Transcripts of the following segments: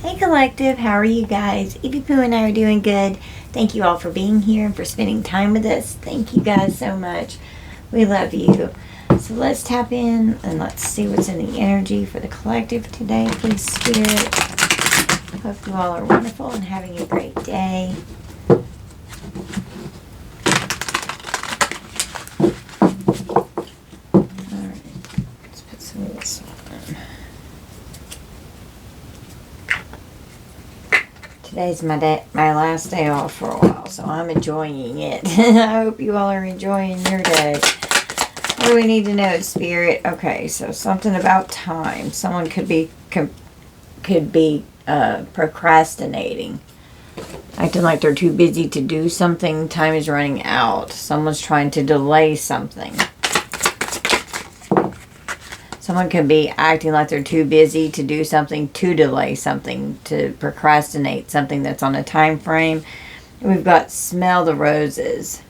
Hey Collective, how are you guys? Evie Pooh and I are doing good. Thank you all for being here and for spending time with us. Thank you guys so much. We love you. So let's tap in and let's see what's in the energy for the collective today, please, Spirit. Hope you all are wonderful and having a great day. Alright, let's put some of this on. Today's my last day off for a while, so I'm enjoying it. I hope you all are enjoying your day. What do we need to know, Spirit? Okay, so something about time. Someone could be procrastinating, acting like they're too busy to do something. Time is running out. Someone's trying to delay something. Someone could be acting like they're too busy to do something, to delay something, to procrastinate something that's on a time frame. We've got smell the roses.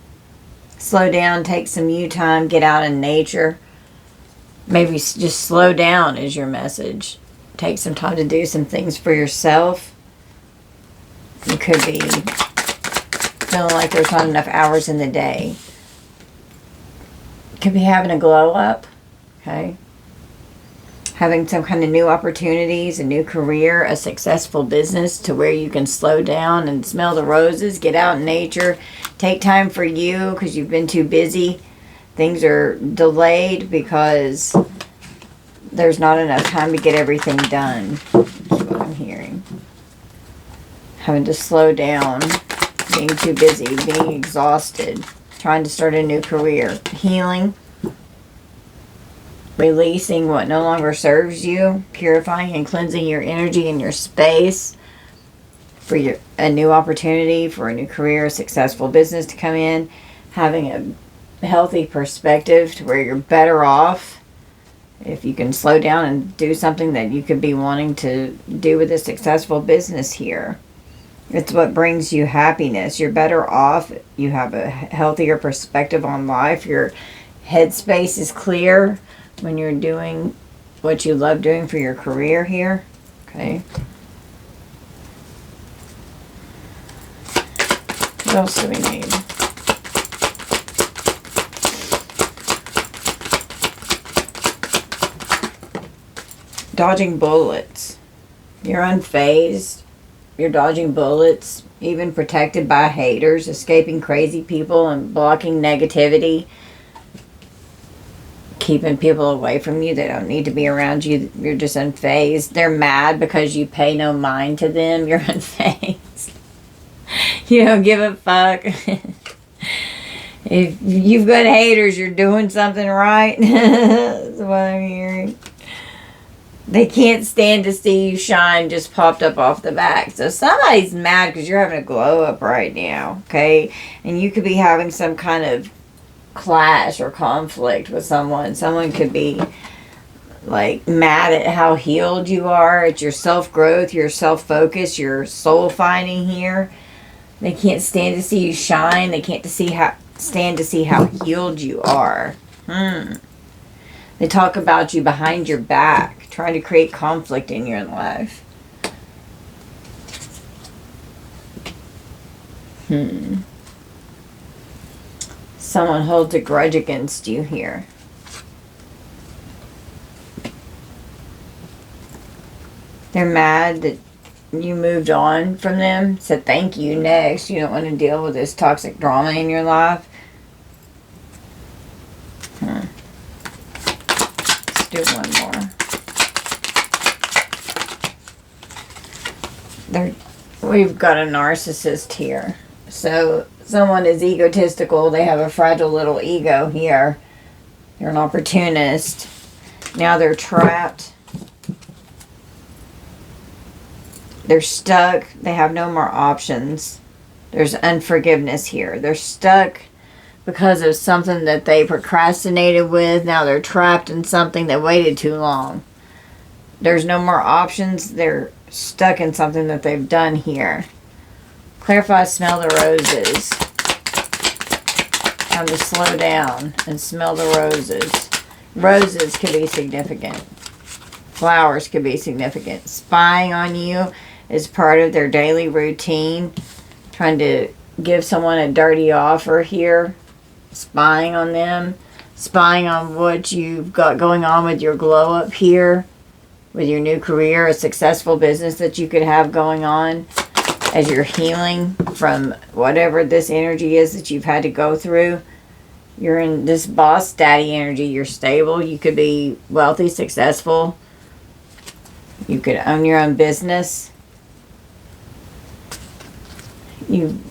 Slow down, take some you time, get out in nature. Maybe just slow down is your message. Take some time to do some things for yourself. You could be feeling like there's not enough hours in the day. Could be having a glow up, okay? Having some kind of new opportunities, a new career, a successful business to where you can slow down and smell the roses, get out in nature, take time for you because you've been too busy. Things are delayed because there's not enough time to get everything done. That's what I'm hearing. Having to slow down, being too busy, being exhausted, trying to start a new career, healing. Releasing what no longer serves you, purifying and cleansing your energy and your space for a new opportunity, for a new career, a successful business to come in, having a healthy perspective to where you're better off if you can slow down and do something that you could be wanting to do with a successful business here. It's what brings you happiness. You're better off. You have a healthier perspective on life. Your headspace is clear when you're doing what you love doing for your career here. Okay. What else do we need? Dodging bullets. You're unfazed. You're dodging bullets. Even protected by haters. Escaping crazy people and blocking negativity. Keeping people away from you. They don't need to be around you. You're just unfazed. They're mad because you pay no mind to them. You're unfazed. You don't give a fuck. If you've got haters, you're doing something right. That's what I'm hearing. They can't stand to see you shine, just popped up off the back. So somebody's mad because you're having a glow up right now. Okay? And you could be having some kind of clash or conflict with someone. Someone could be like mad at how healed you are, at your self-growth, your self-focus, your soul finding here. They can't stand to see you shine. They can't stand to see how healed you are. They talk about you behind your back, trying to create conflict in your life. Someone holds a grudge against you here. They're mad that you moved on from them. Said thank you, next. You don't want to deal with this toxic drama in your life. Let's do one more. We've got a narcissist here. So someone is egotistical. They have a fragile little ego here. They're an opportunist. Now they're trapped. They're stuck. They have no more options. There's unforgiveness here. They're stuck because of something that they procrastinated with. Now they're trapped in something that waited too long. There's no more options. They're stuck in something that they've done here. Clarify, smell the roses. Time to slow down and smell the roses. Roses could be significant. Flowers could be significant. Spying on you. is part of their daily routine. Trying to give someone a dirty offer here. Spying on them. Spying on what you've got going on with your glow up here. With your new career, a successful business that you could have going on as you're healing from whatever this energy is that you've had to go through. You're in this boss daddy energy. You're stable. You could be wealthy, successful. You could own your own business. You've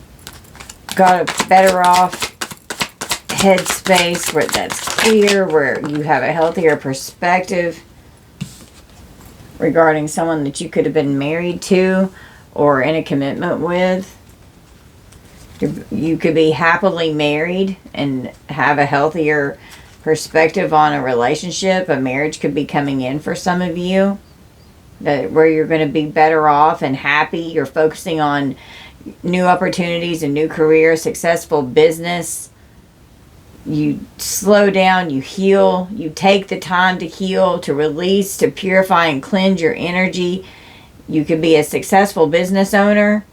got a better off headspace where that's clear, where you have a healthier perspective regarding someone that you could have been married to or in a commitment with. You could be happily married and have a healthier perspective on a relationship. A marriage could be coming in for some of you, where you're going to be better off and happy. You're focusing on new opportunities, a new career, successful business. You slow down, you heal, you take the time to heal, to release, to purify and cleanse your energy. You could be a successful business owner.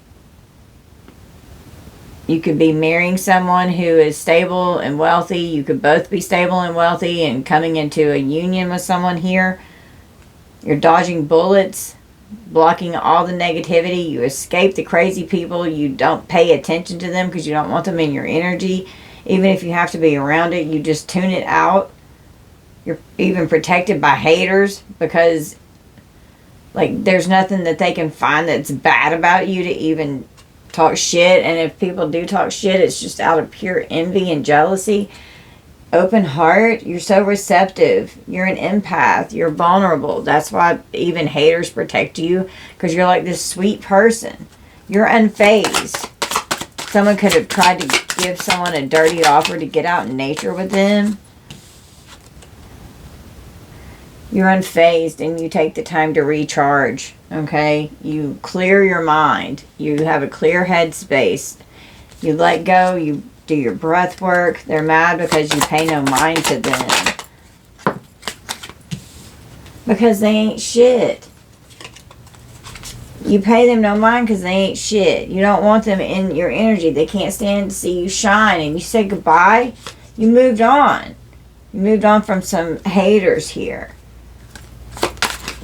You could be marrying someone who is stable and wealthy. You could both be stable and wealthy and coming into a union with someone here. You're dodging bullets, blocking all the negativity. You escape the crazy people. You don't pay attention to them because you don't want them in your energy. Even if you have to be around it, you just tune it out. You're even protected by haters because, like, there's nothing that they can find that's bad about you to even talk shit. And if people do talk shit, it's just out of pure envy and jealousy. Open heart. You're so receptive. You're an empath. You're vulnerable. That's why even haters protect you, because you're like this sweet person. You're unfazed. Someone could have tried to give someone a dirty offer to get out in nature with them. You're unfazed and you take the time to recharge, okay? You clear your mind. You have a clear headspace. You let go. You do your breath work. They're mad because you pay no mind to them. Because they ain't shit. You pay them no mind because they ain't shit. You don't want them in your energy. They can't stand to see you shine. And you say goodbye. You moved on. You moved on from some haters here.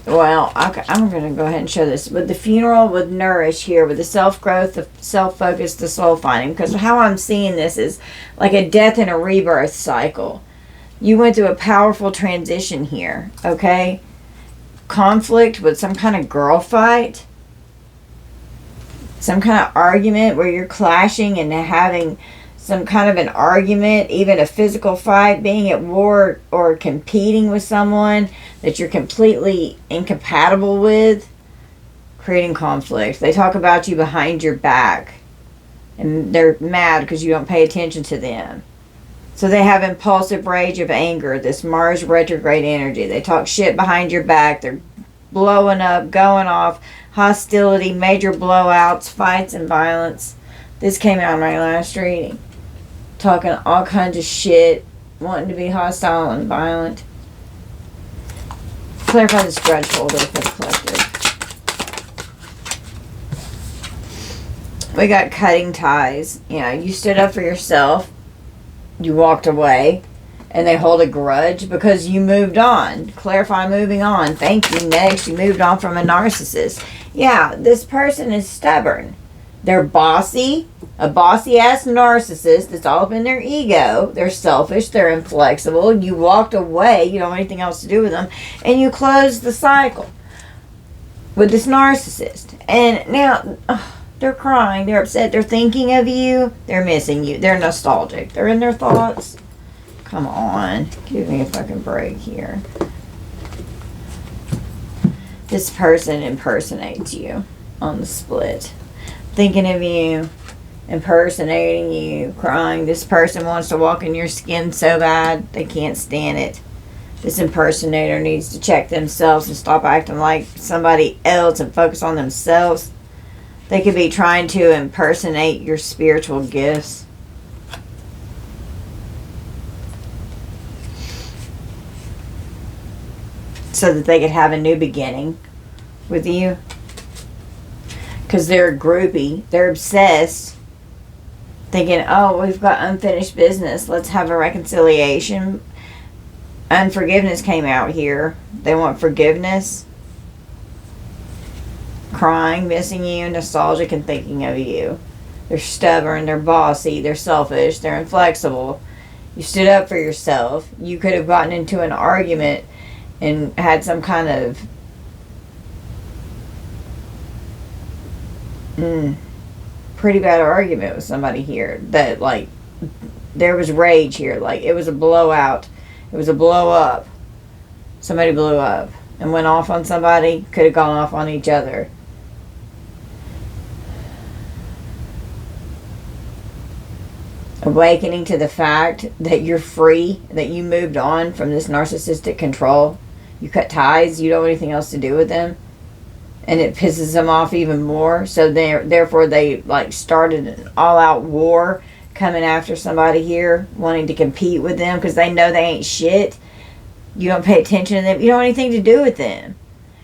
Well, I'm going to go ahead and show this. With the funeral, with nourish here, with the self-growth, the self-focus, the soul-finding. Because how I'm seeing this is like a death and a rebirth cycle. You went through a powerful transition here, okay? Conflict with some kind of girl fight. Some kind of argument where you're clashing and having some kind of an argument, even a physical fight, being at war or competing with someone that you're completely incompatible with, creating conflict. They talk about you behind your back and they're mad because you don't pay attention to them. So they have impulsive rage of anger, this Mars retrograde energy. They talk shit behind your back. They're blowing up, going off, hostility, major blowouts, fights, and violence. This came out in my last reading. Talking all kinds of shit, wanting to be hostile and violent. Clarify this grudge folder for the collective. We got cutting ties. You know, you stood up for yourself. You walked away. And they hold a grudge because you moved on. Clarify moving on. Thank you. Next, you moved on from a narcissist. Yeah, this person is stubborn. They're bossy. A bossy-ass narcissist that's all up in their ego. They're selfish. They're inflexible. You walked away. You don't have anything else to do with them. And you closed the cycle with this narcissist. And now they're crying. They're upset. They're thinking of you. They're missing you. They're nostalgic. They're in their thoughts. Come on. Give me a fucking break here. This person impersonates you on the split. Thinking of you. Impersonating you. Crying. This person wants to walk in your skin so bad they can't stand it. This impersonator needs to check themselves and stop acting like somebody else and focus on themselves. They could be trying to impersonate your spiritual gifts. So that they could have a new beginning with you. Because they're a groupie. They're obsessed. Thinking, oh, we've got unfinished business. Let's have a reconciliation. Unforgiveness came out here. They want forgiveness. Crying, missing you, nostalgic, and thinking of you. They're stubborn, they're bossy, they're selfish, they're inflexible. You stood up for yourself. You could have gotten into an argument and had some kind of pretty bad argument with somebody here. That, like, there was rage here. Like, it was a blowout. It was a blow up. Somebody blew up and went off on somebody. Could have gone off on each other. Awakening to the fact that you're free, that you moved on from this narcissistic control. You cut ties, you don't have anything else to do with them. And it pisses them off even more. So therefore they like started an all-out war coming after somebody here, wanting to compete with them because they know they ain't shit. You don't pay attention to them. You don't have anything to do with them.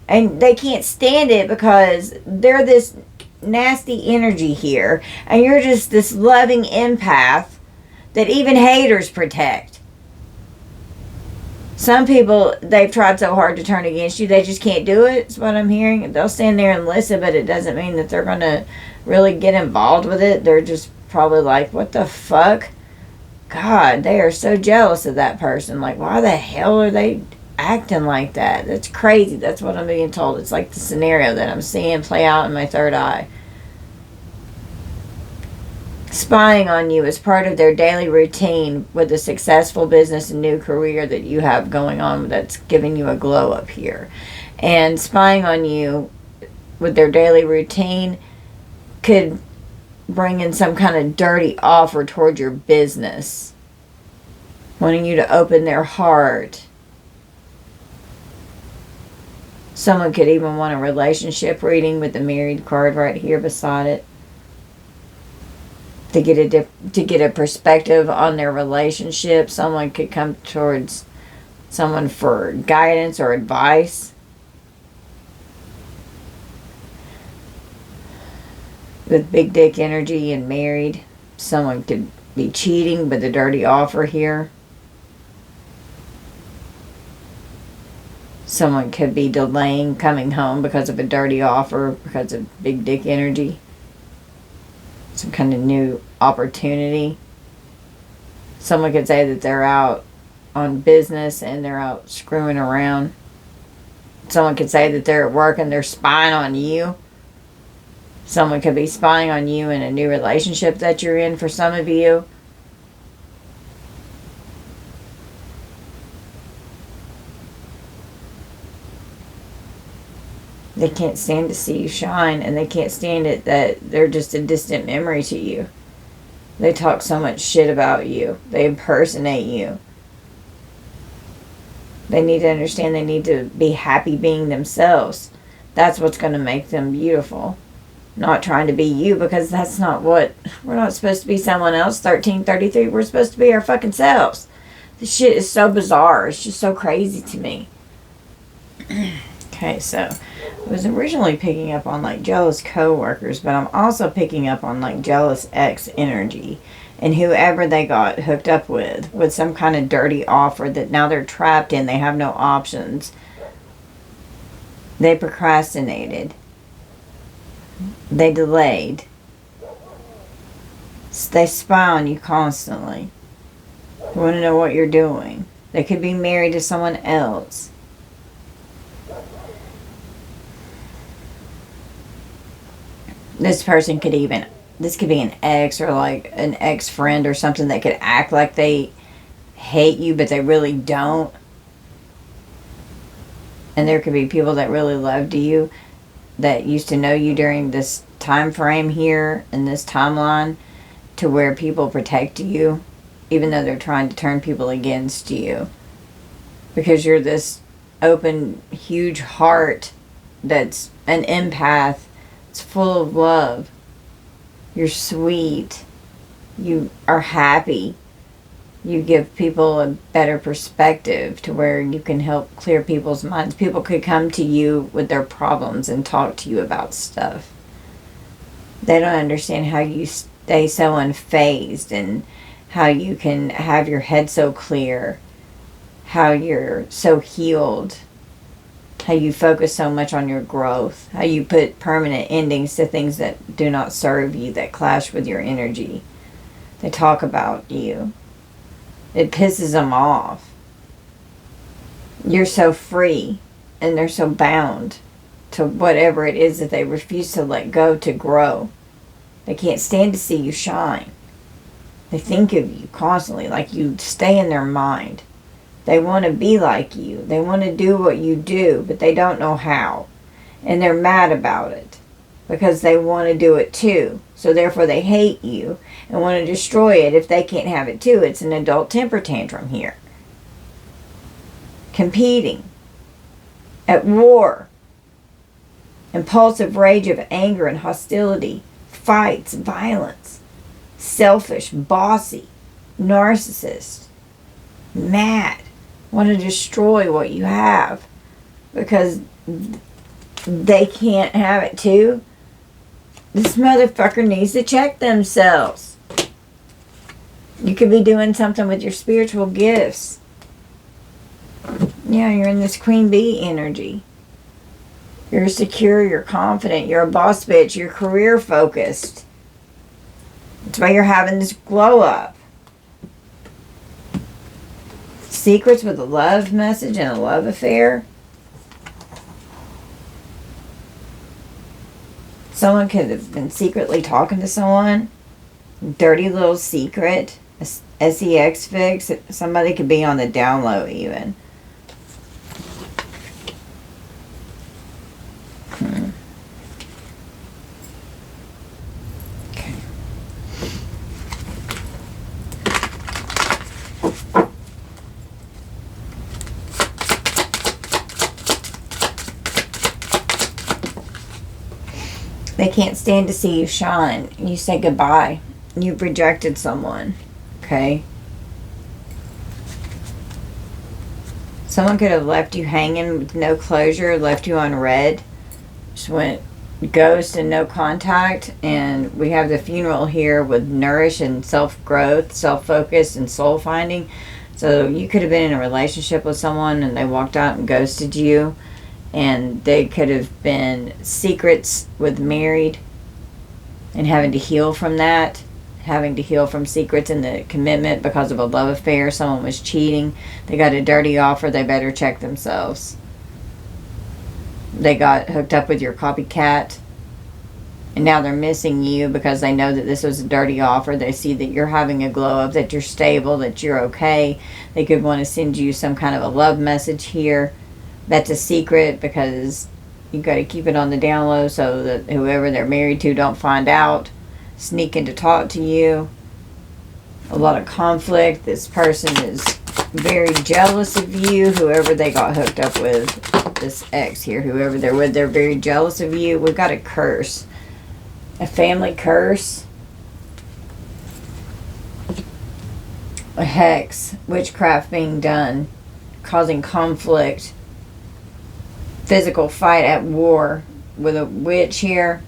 And they can't stand it because they're this nasty energy here, and you're just this loving empath that even haters protect. Some people, they've tried so hard to turn against you, they just can't do it. That's what I'm hearing. They'll stand there and listen, but it doesn't mean that they're going to really get involved with it. They're just probably like, what the fuck? God, they are so jealous of that person. Like, why the hell are they acting like that? That's crazy. That's what I'm being told. It's like the scenario that I'm seeing play out in my third eye. Spying on you is part of their daily routine with a successful business and new career that you have going on that's giving you a glow up here. And spying on you with their daily routine could bring in some kind of dirty offer toward your business, wanting you to open their heart. Someone could even want a relationship reading with the married card right here beside it. To get a perspective on their relationship. Someone could come towards someone for guidance or advice. With big dick energy and married, someone could be cheating with a dirty offer here. Someone could be delaying coming home because of a dirty offer, because of big dick energy. Some kind of new opportunity. Someone could say that they're out on business and they're out screwing around. Someone could say that they're at work and they're spying on you. Someone could be spying on you in a new relationship that you're in for some of you. They can't stand to see you shine, and they can't stand it that they're just a distant memory to you. They talk so much shit about you. They impersonate you. They need to understand they need to be happy being themselves. That's what's going to make them beautiful. Not trying to be you, because that's not what... We're not supposed to be someone else. 1333, we're supposed to be our fucking selves. This shit is so bizarre. It's just so crazy to me. Okay, so... I was originally picking up on like jealous coworkers, but I'm also picking up on like jealous ex energy and whoever they got hooked up with some kind of dirty offer that now they're trapped in. They have no options. They procrastinated. They delayed. They spy on you constantly. They want to know what you're doing. They could be married to someone else. This person could even, this could be an ex or like an ex-friend or something that could act like they hate you, but they really don't. And there could be people that really loved you, that used to know you during this time frame here, in this timeline, to where people protect you, even though they're trying to turn people against you. Because you're this open, huge heart that's an empath. It's full of love. You're sweet. You are happy. You give people a better perspective to where you can help clear people's minds. People could come to you with their problems and talk to you about stuff. They don't understand how you stay so unfazed and how you can have your head so clear, how you're so healed, how you focus so much on your growth, how you put permanent endings to things that do not serve you, that clash with your energy. They talk about you. It pisses them off. You're so free, and they're so bound to whatever it is that they refuse to let go to grow. They can't stand to see you shine. They think of you constantly, like you stay in their mind. They want to be like you. They want to do what you do, but they don't know how. And they're mad about it because they want to do it too. So therefore they hate you and want to destroy it if they can't have it too. It's an adult temper tantrum here. Competing. At war. Impulsive rage of anger and hostility. Fights, violence. Selfish, bossy. Narcissist. Mad. Want to destroy what you have because they can't have it too. This motherfucker needs to check themselves. You could be doing something with your spiritual gifts. Yeah, you're in this queen bee energy. You're secure, you're confident, you're a boss bitch, you're career focused. That's why you're having this glow up. Secrets with a love message and a love affair. Someone could have been secretly talking to someone. Dirty little secret. A sex fix. Somebody could be on the down low even. Okay. They can't stand to see you shine. You say goodbye. You've rejected someone. Okay? Someone could have left you hanging with no closure, left you on red. Just went ghost and no contact. And we have the funeral here with nourish and self-growth, self-focus, and soul-finding. So you could have been in a relationship with someone and they walked out and ghosted you. And they could have been secrets with married and having to heal from that. Having to heal from secrets in the commitment because of a love affair. Someone was cheating. They got a dirty offer. They better check themselves. They got hooked up with your copycat. And now they're missing you because they know that this was a dirty offer. They see that you're having a glow up, that you're stable, that you're okay. They could want to send you some kind of a love message here. That's a secret because you got to keep it on the down low so that whoever they're married to don't find out. Sneaking to talk to you. A lot of conflict. This person is very jealous of you. Whoever they got hooked up with, this ex here, whoever they're with, they're very jealous of you. We've got a curse. A family curse. A hex. Witchcraft being done. Causing conflict. Physical fight at war with a witch here.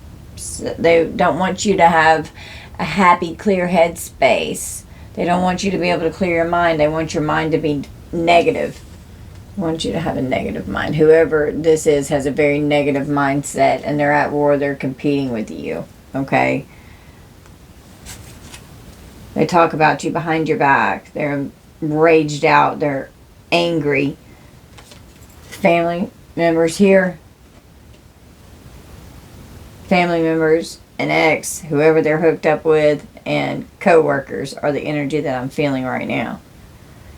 They don't want you to have a happy, clear head space. They don't want you to be able to clear your mind. They want your mind to be negative. They want you to have a negative mind. Whoever this is has a very negative mindset and they're at war. They're competing with you. Okay? They talk about you behind your back. They're raged out. They're angry. Family members here. Family members, an ex, whoever they're hooked up with, and co-workers are the energy that I'm feeling right now.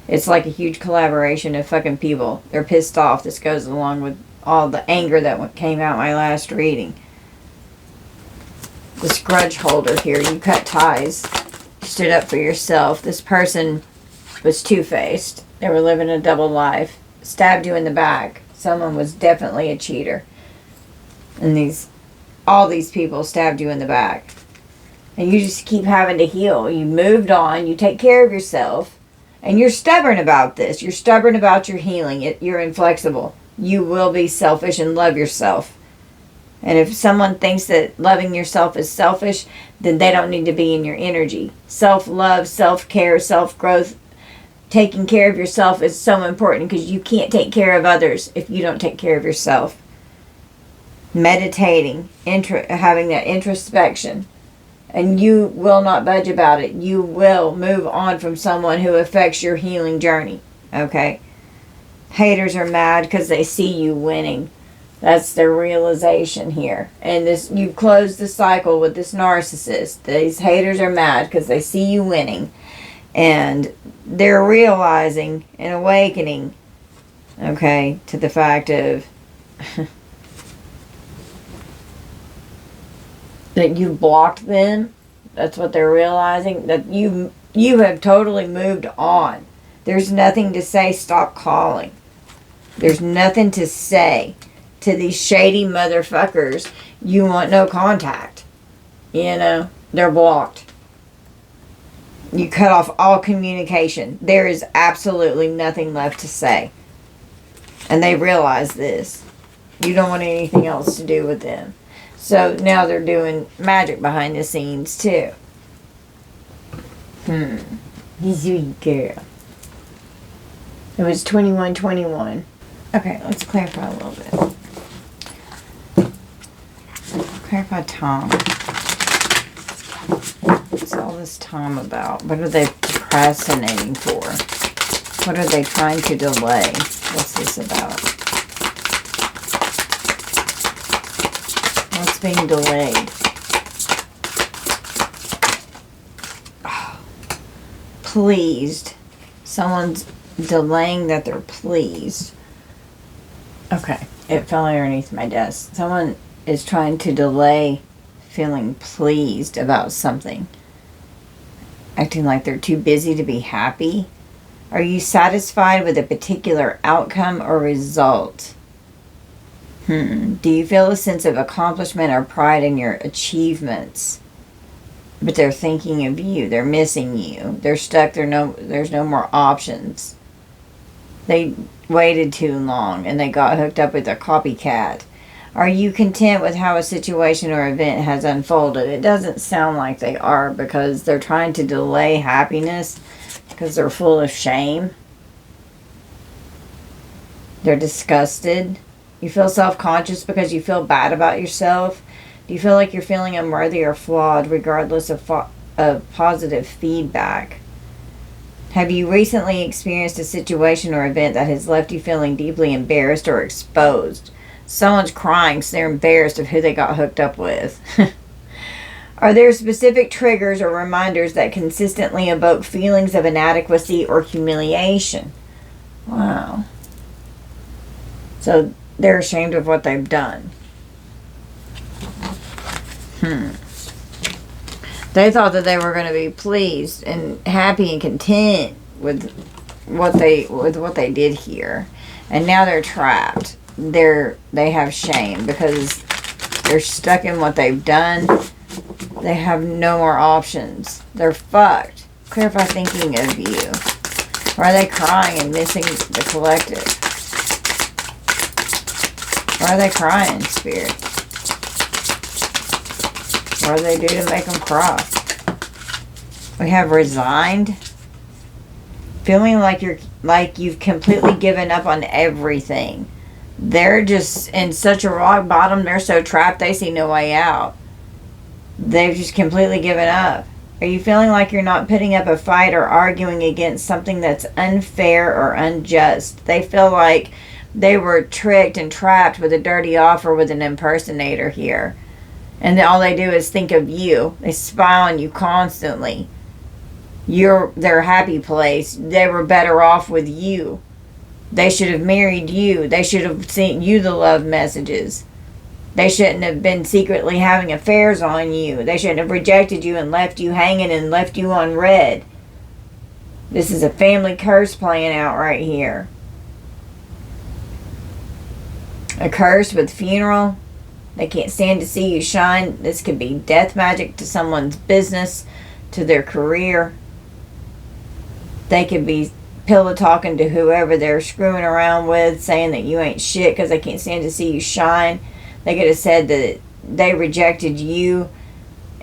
It's like a huge collaboration of fucking people. They're pissed off. This goes along with all the anger that came out my last reading. This grudge holder here, you cut ties. You stood up for yourself. This person was two-faced. They were living a double life. Stabbed you in the back. Someone was definitely a cheater. And all these people stabbed you in the back. And you just keep having to heal. You moved on. You take care of yourself. And you're stubborn about this. You're stubborn about your healing. You're inflexible. You will be selfish and love yourself. And if someone thinks that loving yourself is selfish, then they don't need to be in your energy. Self-love, self-care, self-growth, taking care of yourself is so important, because you can't take care of others if you don't take care of yourself. Meditating, having that introspection, and you will not budge about it. You will move on from someone who affects your healing journey. Okay? Haters are mad because they see you winning. That's their realization here. And this, you close the cycle with this narcissist. These haters are mad because they see you winning. And they're realizing and awakening, okay, to the fact of that you blocked them. That's what they're realizing. That you have totally moved on. There's nothing to say. Stop calling. There's nothing to say to these shady motherfuckers. You want no contact. You know, they're blocked. You cut off all communication. There is absolutely nothing left to say. And they realize this. You don't want anything else to do with them. So now they're doing magic behind the scenes too. Sweet girl. It was 2121. Okay, let's clarify a little bit. Clarify Tom. What's all this Tom about? What are they procrastinating for? What are they trying to delay? What's this about? What's being delayed? Pleased. Someone's delaying that they're pleased. Okay, it fell underneath my desk. Someone is trying to delay feeling pleased about something. Acting like they're too busy to be happy. Are you satisfied with a particular outcome or result? Do you feel a sense of accomplishment or pride in your achievements? But they're thinking of you. They're missing you. They're stuck. There's no more options. They waited too long and they got hooked up with a copycat. Are you content with how a situation or event has unfolded? It doesn't sound like they are, because they're trying to delay happiness because they're full of shame. They're disgusted. You feel self-conscious because you feel bad about yourself. Do you feel like you're feeling unworthy or flawed regardless of positive feedback? Have you recently experienced a situation or event that has left you feeling deeply embarrassed or exposed? Someone's crying, so they're embarrassed of who they got hooked up with. Are there specific triggers or reminders that consistently evoke feelings of inadequacy or humiliation? Wow. So they're ashamed of what they've done. They thought that they were going to be pleased and happy and content with what they did here, and now they're trapped. They have shame because they're stuck in what they've done. They have no more options. They're fucked. Clarify thinking of you. Or are they crying and missing the collective? Why are they crying, Spirit? What do they do to make them cry? We have resigned. Feeling like you've completely given up on everything. They're just in such a rock bottom. They're so trapped they see no way out. They've just completely given up. Are you feeling like you're not putting up a fight or arguing against something that's unfair or unjust? They feel like they were tricked and trapped with a dirty offer with an impersonator here. And all they do is think of you. They spy on you constantly. You're their happy place. They were better off with you. They should have married you. They should have sent you the love messages. They shouldn't have been secretly having affairs on you. They shouldn't have rejected you and left you hanging and left you on red. This is a family curse playing out right here. A curse with funeral. They can't stand to see you shine. This could be death magic to someone's business, to their career. They could be pillow talking to whoever they're screwing around with, saying that you ain't shit because they can't stand to see you shine. They could have said that they rejected you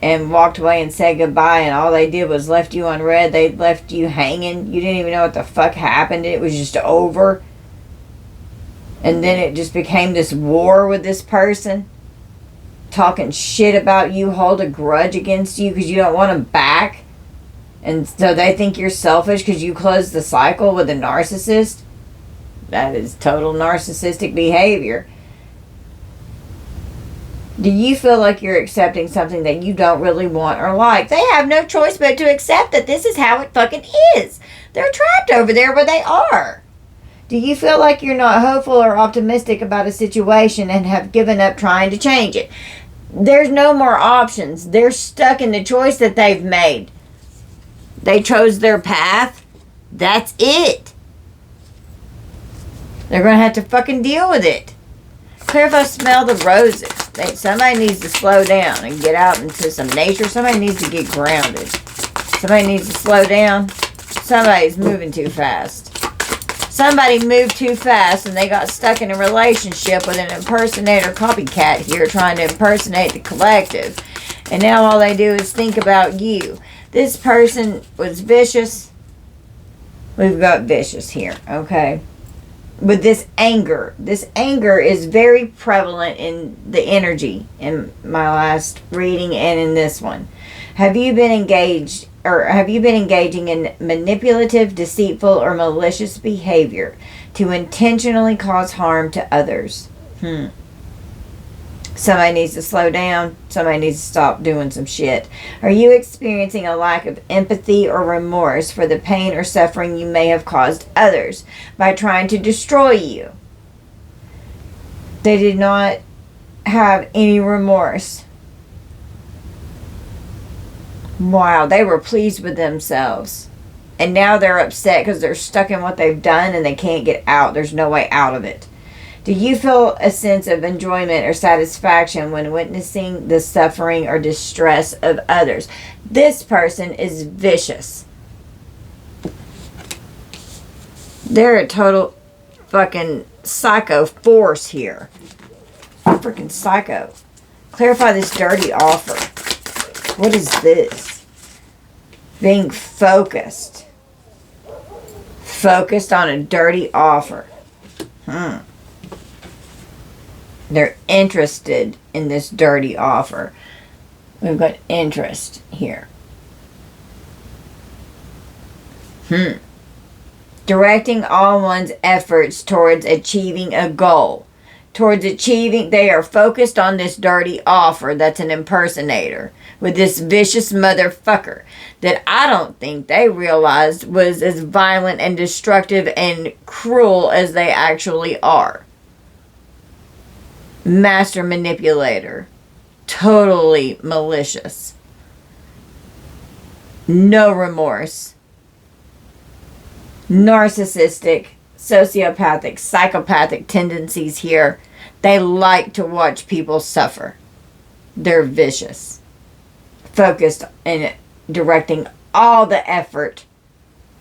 and walked away and said goodbye, and all they did was left you unread. They left you hanging. You didn't even know what the fuck happened. It was just over. And then it just became this war with this person, talking shit about you, hold a grudge against you because you don't want them back. And so they think you're selfish because you closed the cycle with a narcissist. That is total narcissistic behavior. Do you feel like you're accepting something that you don't really want or like? They have no choice but to accept that this is how it fucking is. They're trapped over there where they are. Do you feel like you're not hopeful or optimistic about a situation and have given up trying to change it? There's no more options. They're stuck in the choice that they've made. They chose their path. That's it. They're going to have to fucking deal with it. Clear if I smell the roses. Somebody needs to slow down and get out into some nature. Somebody needs to get grounded. Somebody needs to slow down. Somebody's moving too fast. Somebody moved too fast and they got stuck in a relationship with an impersonator copycat here trying to impersonate the collective. And now all they do is think about you. This person was vicious. We've got vicious here, okay? With this anger. This anger is very prevalent in the energy in my last reading and in this one. Have you been engaging in manipulative, deceitful, or malicious behavior to intentionally cause harm to others? Somebody needs to slow down. Somebody needs to stop doing some shit. Are you experiencing a lack of empathy or remorse for the pain or suffering you may have caused others by trying to destroy you? They did not have any remorse. Wow, they were pleased with themselves. And now they're upset because they're stuck in what they've done and they can't get out. There's no way out of it. Do you feel a sense of enjoyment or satisfaction when witnessing the suffering or distress of others? This person is vicious. They're a total fucking psycho force here. Freaking psycho. Clarify this dirty offer. What is this? Being focused. Focused on a dirty offer. They're interested in this dirty offer. We've got interest here. Directing all one's efforts towards achieving a goal. They are focused on this dirty offer that's an impersonator with this vicious motherfucker that I don't think they realized was as violent and destructive and cruel as they actually are. Master manipulator. Totally malicious. No remorse. Narcissistic, sociopathic, psychopathic tendencies here. They like to watch people suffer. They're vicious. Focused and directing all the effort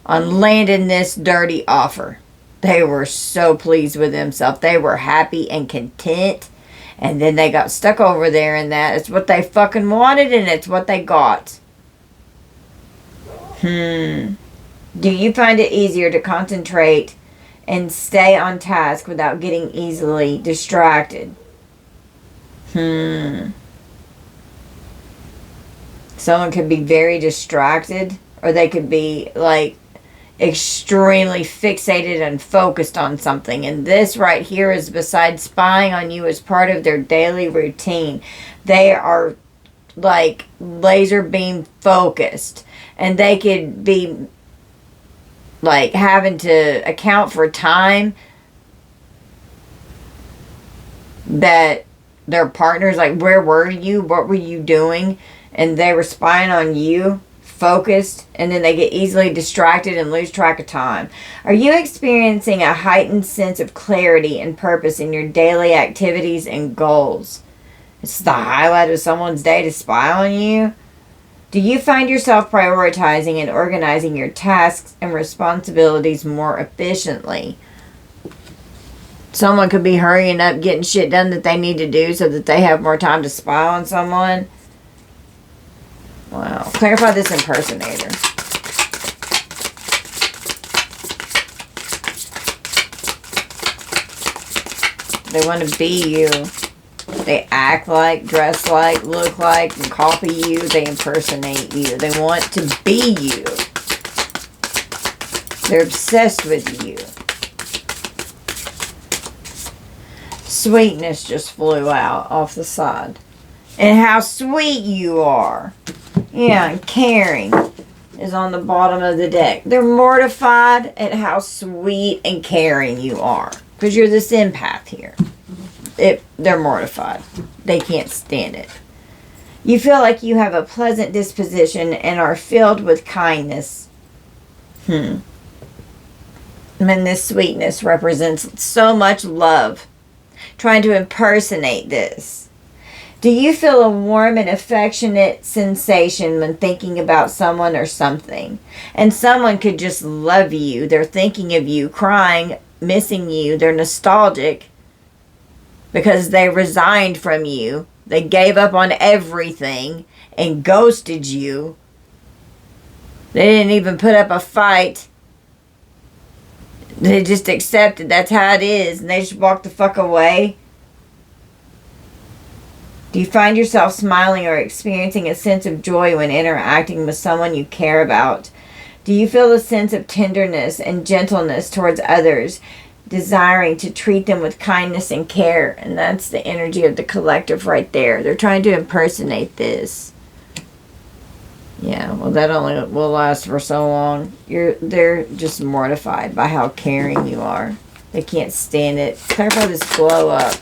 on landing this dirty offer. They were so pleased with themselves. They were happy and content. And then they got stuck over there in that. It's what they fucking wanted and it's what they got. Do you find it easier to concentrate and stay on task without getting easily distracted? Someone could be very distracted, or they could be like extremely fixated and focused on something. And this right here is, besides spying on you, as part of their daily routine. They are like laser beam focused, and they could be like having to account for time that their partners, like, where were you? What were you doing? And they were spying on you, focused, and then they get easily distracted and lose track of time. Are you experiencing a heightened sense of clarity and purpose in your daily activities and goals? It's the highlight of someone's day to spy on you. Do you find yourself prioritizing and organizing your tasks and responsibilities more efficiently? Someone could be hurrying up, getting shit done that they need to do so that they have more time to spy on someone. Wow. Clarify this impersonator. They want to be you. They act like, dress like, look like, and copy you. They impersonate you. They want to be you. They're obsessed with you. Sweetness just flew out off the side. And how sweet you are. Yeah, and caring is on the bottom of the deck. They're mortified at how sweet and caring you are. Because you're this empath here. They're mortified. They can't stand it. You feel like you have a pleasant disposition and are filled with kindness. And this sweetness represents so much love. Trying to impersonate this. Do you feel a warm and affectionate sensation when thinking about someone or something? And someone could just love you. They're thinking of you, crying, missing you. They're nostalgic because they resigned from you. They gave up on everything and ghosted you. They didn't even put up a fight. They just accepted that's how it is, and they just walked the fuck away. Do you find yourself smiling or experiencing a sense of joy when interacting with someone you care about? Do you feel a sense of tenderness and gentleness towards others, desiring to treat them with kindness and care? And that's the energy of the collective right there. They're trying to impersonate this. Yeah, well, that only will last for so long. They're just mortified by how caring you are. They can't stand it. Clarify this glow up.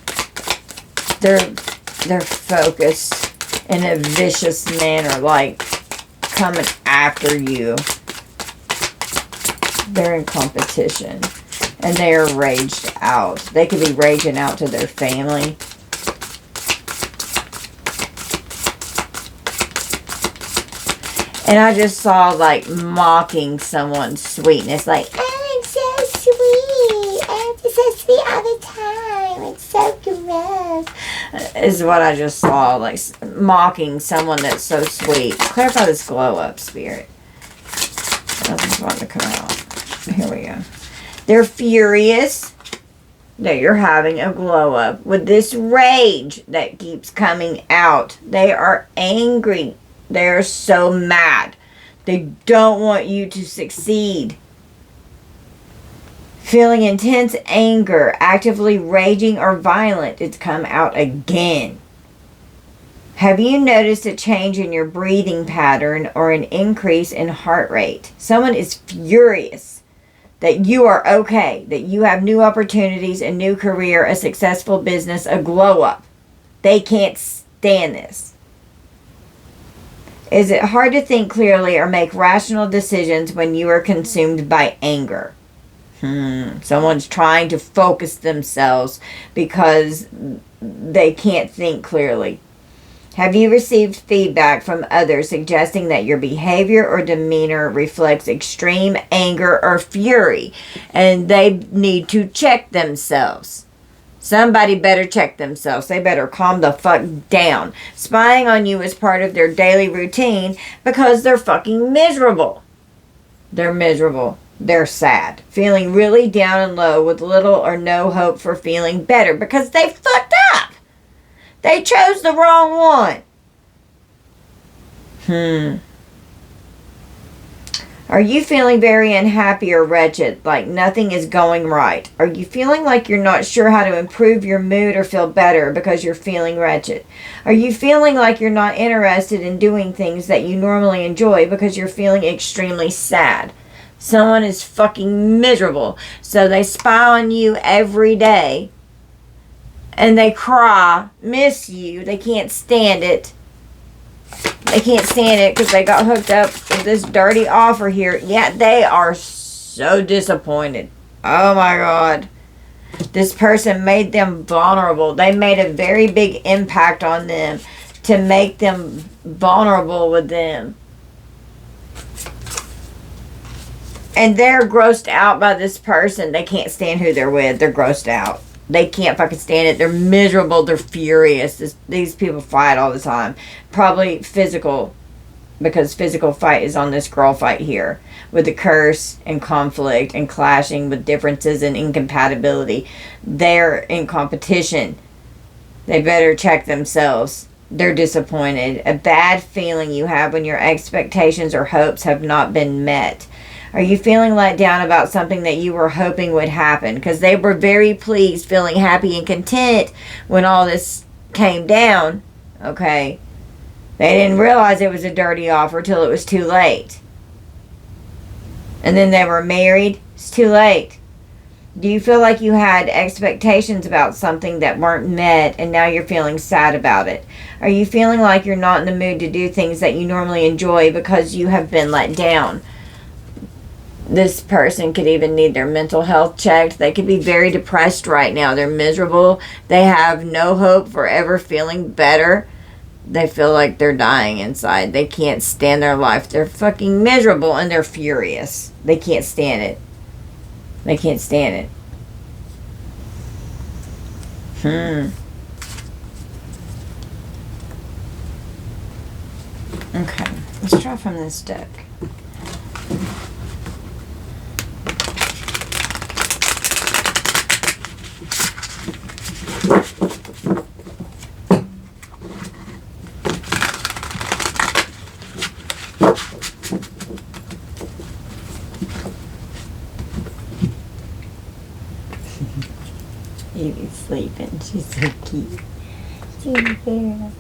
They're focused in a vicious manner, like coming after you. They're in competition. And they are raged out. They could be raging out to their family. And I just saw, like, mocking someone's sweetness. Like, oh, it's so sweet. Oh, it's so sweet all the time. It's so gross. Is what I just saw. Like, mocking someone that's so sweet. Clarify this glow up, spirit. Nothing's wanting to come out. Here we go. They're furious that you're having a glow up. With this rage that keeps coming out. They are angry. They're so mad. They don't want you to succeed. Feeling intense anger, actively raging or violent. It's come out again. Have you noticed a change in your breathing pattern or an increase in heart rate? Someone is furious that you are okay, that you have new opportunities, a new career, a successful business, a glow up. They can't stand this. Is it hard to think clearly or make rational decisions when you are consumed by anger? Someone's trying to focus themselves because they can't think clearly. Have you received feedback from others suggesting that your behavior or demeanor reflects extreme anger or fury and they need to check themselves? Somebody better check themselves. They better calm the fuck down. Spying on you is part of their daily routine because they're fucking miserable. They're miserable. They're sad. Feeling really down and low with little or no hope for feeling better because they fucked up. They chose the wrong one. Are you feeling very unhappy or wretched, like nothing is going right? Are you feeling like you're not sure how to improve your mood or feel better because you're feeling wretched? Are you feeling like you're not interested in doing things that you normally enjoy because you're feeling extremely sad? Someone is fucking miserable, so they spy on you every day. And they cry, miss you, they can't stand it. They can't stand it because they got hooked up with this dirty offer here. Yeah, they are so disappointed. Oh my God. This person made them vulnerable. They made a very big impact on them to make them vulnerable with them. And they're grossed out by this person. They can't stand who they're with. They're grossed out. They can't fucking stand it. They're miserable. They're furious. These people fight all the time. Probably physical, because physical fight is on this girl fight here, with the curse and conflict and clashing with differences and incompatibility. They're in competition. They better check themselves. They're disappointed. A bad feeling you have when your expectations or hopes have not been met. Are you feeling let down about something that you were hoping would happen? Because they were very pleased, feeling happy and content when all this came down. Okay. They didn't realize it was a dirty offer till it was too late. And then they were married. It's too late. Do you feel like you had expectations about something that weren't met and now you're feeling sad about it? Are you feeling like you're not in the mood to do things that you normally enjoy because you have been let down? This person could even need their mental health checked. They could be very depressed right now. They're miserable. They have no hope for ever feeling better. They feel like they're dying inside. They can't stand their life. They're fucking miserable and they're furious. They can't stand it. They can't stand it. Okay, let's draw from this deck. Evie's sleeping. She's so cute. She's there.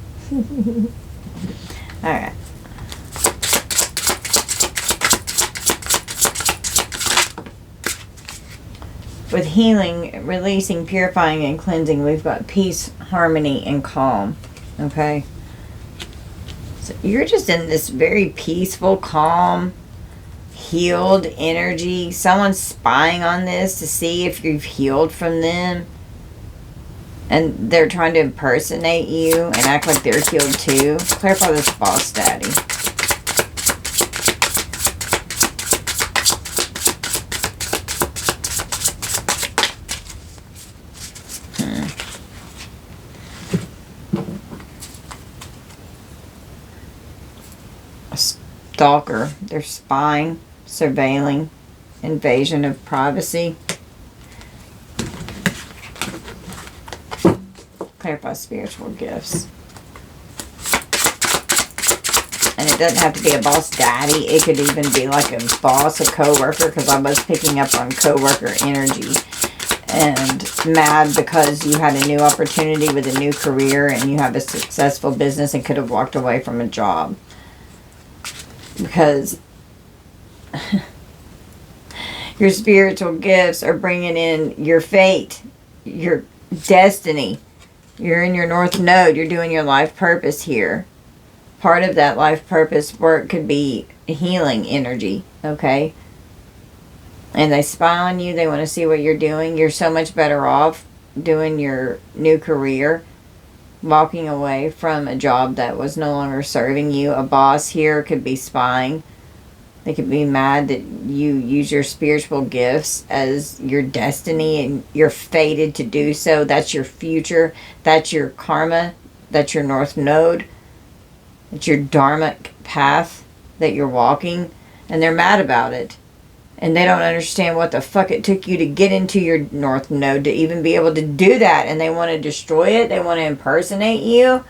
Alright. With healing, releasing, purifying, and cleansing, we've got peace, harmony, and calm. Okay? So you're just in this very peaceful, calm, healed energy. Someone's spying on this to see if you've healed from them. And they're trying to impersonate you and act like they're healed too. Clarify this boss daddy. A stalker. They're spying, surveilling, invasion of privacy. Clarify spiritual gifts. And it doesn't have to be a boss daddy. It could even be like a boss, a co-worker, because I was picking up on co-worker energy. And mad because you had a new opportunity with a new career and you have a successful business and could have walked away from a job. Because your spiritual gifts are bringing in your fate, your destiny. You're in your North Node. You're doing your life purpose here. Part of that life purpose work could be healing energy, okay? And they spy on you. They want to see what you're doing. You're so much better off doing your new career, walking away from a job that was no longer serving you. A boss here could be spying. They could be mad that you use your spiritual gifts as your destiny and you're fated to do so. That's your future. That's your karma. That's your North Node. It's your dharmic path that you're walking. And they're mad about it. And they don't understand what the fuck it took you to get into your North Node to even be able to do that. And they want to destroy it. They want to impersonate you.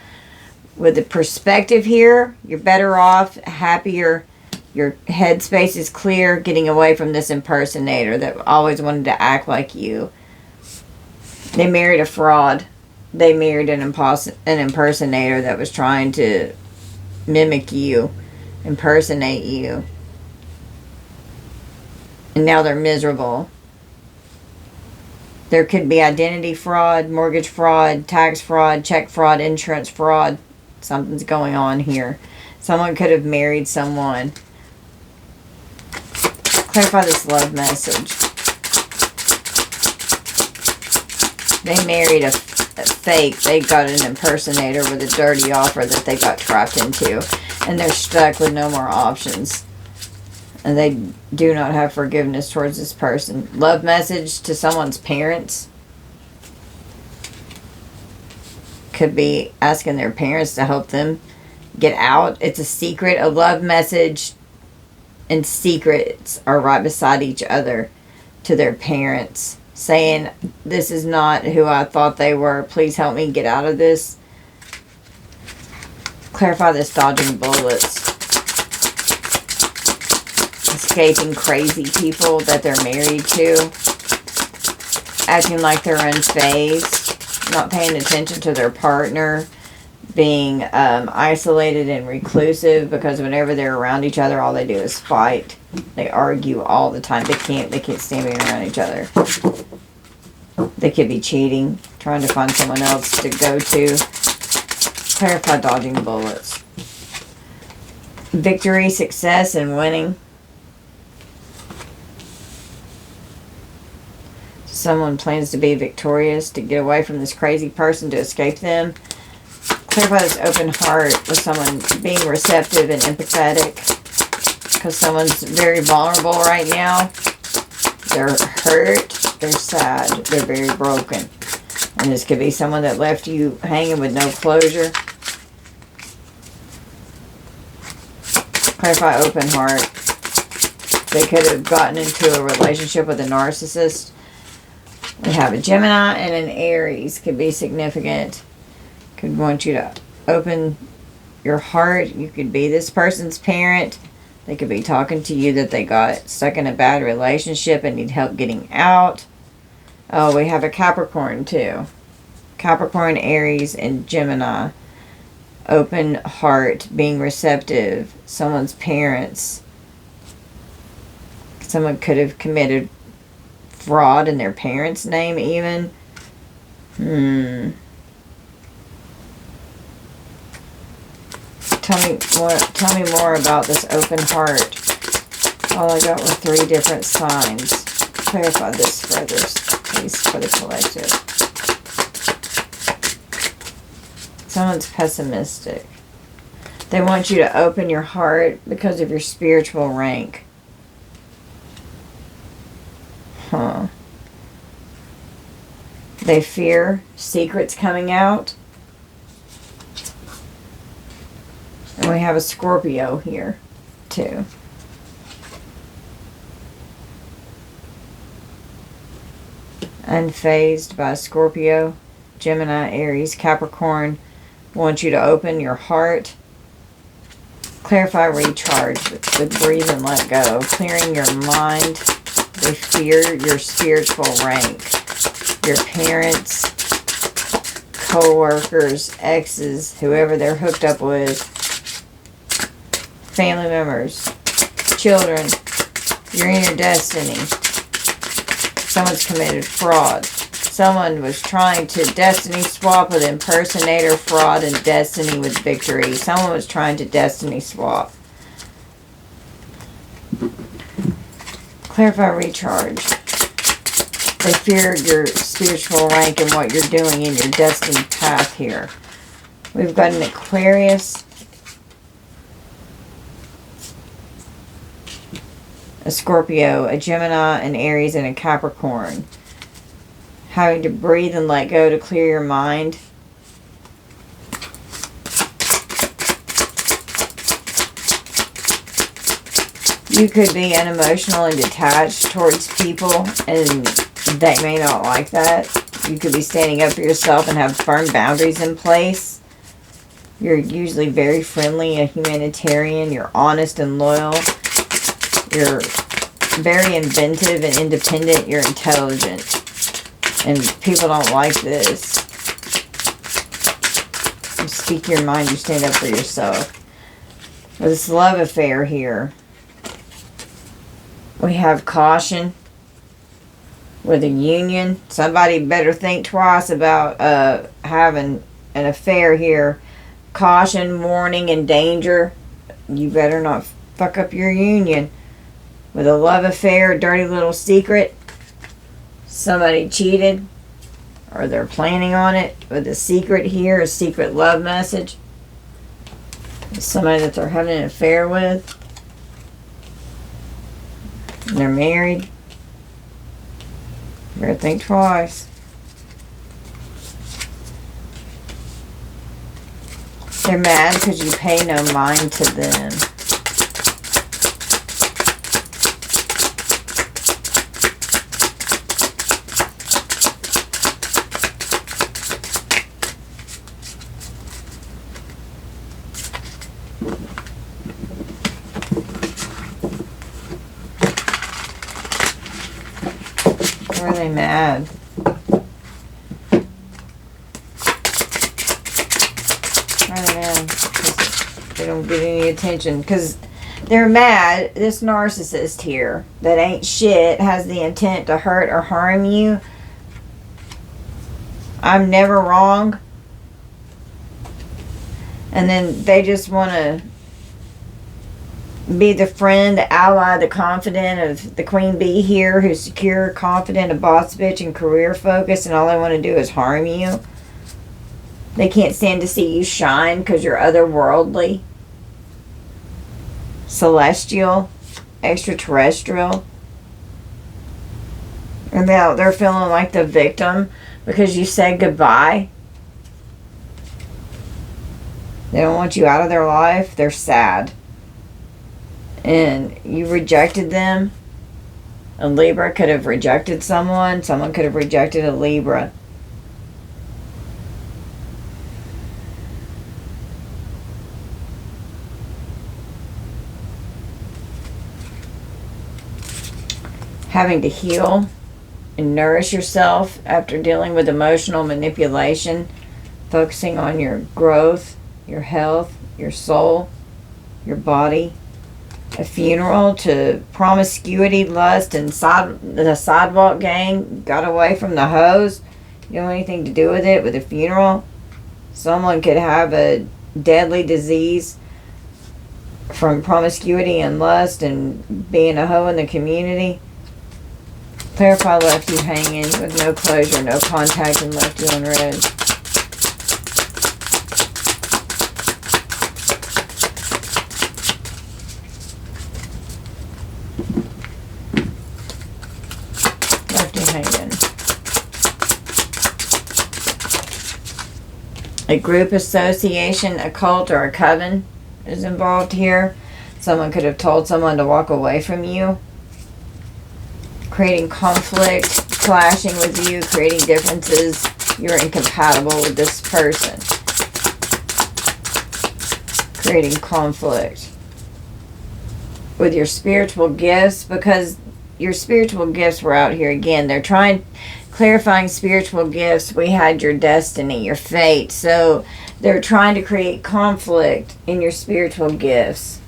With the perspective here, you're better off, happier. Your headspace is clear, getting away from this impersonator that always wanted to act like you. They married a fraud. They married an impersonator that was trying to mimic you, impersonate you. And now they're miserable. There could be identity fraud, mortgage fraud, tax fraud, check fraud, insurance fraud. Something's going on here. Someone could have married someone. Clarify this love message. They married a fake. They got an impersonator with a dirty offer that they got trapped into. And they're stuck with no more options. And they do not have forgiveness towards this person. Love message to someone's parents. could be asking their parents to help them get out. It's a secret. A love message and secrets are right beside each other to their parents, saying, this is not who I thought they were. Please help me get out of this. Clarify this dodging bullets. Escaping crazy people that they're married to. Acting like they're unfazed. Not paying attention to their partner. Being isolated and reclusive, because whenever they're around each other, all they do is fight. They argue all the time. They can't stand being around each other. They could be cheating, trying to find someone else to go to. Clarify dodging bullets. Victory, success, and winning. Someone plans to be victorious, to get away from this crazy person, to escape them. Clarify this open heart with someone being receptive and empathetic, because someone's very vulnerable right now. They're hurt, they're sad, they're very broken. And this could be someone that left you hanging with no closure. Clarify open heart. They could have gotten into a relationship with a narcissist. We have a Gemini and an Aries. Could be significant. Could want you to open your heart. You could be this person's parent. They could be talking to you that they got stuck in a bad relationship and need help getting out. Oh, we have a Capricorn too. Capricorn, Aries, and Gemini. Open heart, being receptive. Someone's parents. Someone could have committed fraud in their parents' name even. Tell me more about this open heart. All I got were 3 different signs. Clarify this further, please, for the collective. Someone's pessimistic. They want you to open your heart because of your spiritual rank. They fear secrets coming out. And we have a Scorpio here, too. Unfazed by Scorpio, Gemini, Aries, Capricorn. Want you to open your heart. Clarify, recharge with breathe and let go. Clearing your mind. They fear your spiritual rank. Your parents, co-workers, exes, whoever they're hooked up with, family members, children, you're in your destiny. Someone's committed fraud. Someone was trying to destiny swap with impersonator, fraud, and destiny with victory. Someone was trying to destiny swap. Clarify, recharge. They fear your spiritual rank and what you're doing in your destiny path here. We've got an Aquarius, a Scorpio, a Gemini, an Aries, and a Capricorn. Having to breathe and let go to clear your mind. You could be unemotional and detached towards people, and they may not like that. You could be standing up for yourself and have firm boundaries in place. You're usually very friendly, a humanitarian. You're honest and loyal. You're very inventive and independent. You're intelligent. And people don't like this. You speak your mind. You stand up for yourself. With this love affair here, we have caution with a union. Somebody better think twice about having an affair here. Caution, warning, and danger. You better not fuck up your union. With a love affair, a dirty little secret. Somebody cheated, or they're planning on it. With a secret here, a secret love message. Somebody that they're having an affair with. And they're married. Better think twice. They're mad because you pay no mind to them. Why are they mad? They don't get any attention because they're mad. This narcissist here that ain't shit has the intent to hurt or harm you. I'm never wrong. And then they just want to be the friend, the ally, the confidant of the queen bee here, who's secure, confident, a boss bitch, and career focused, and all they want to do is harm you. They can't stand to see you shine because you're otherworldly, celestial, extraterrestrial. And now they're feeling like the victim because you said goodbye. They don't want you out of their life. They're sad. And you rejected them. A Libra could have rejected someone. Someone could have rejected a Libra. Having to heal and nourish yourself after dealing with emotional manipulation, focusing on your growth, your health, your soul, your body. A funeral to promiscuity, lust, and the sidewalk gang. Got away from the hoes. You don't have anything to do with it. With a funeral, someone could have a deadly disease from promiscuity and lust and being a hoe in the community. Clarify left you hanging with no closure, no contact, and left you on red. Left you hanging. A group association, a cult, or a coven is involved here. Someone could have told someone to walk away from you. Creating conflict, clashing with you, creating differences. You're incompatible with this person. Creating conflict with your spiritual gifts, because your spiritual gifts were out here again. They're clarifying spiritual gifts. We had your destiny, your fate. So they're trying to create conflict in your spiritual gifts.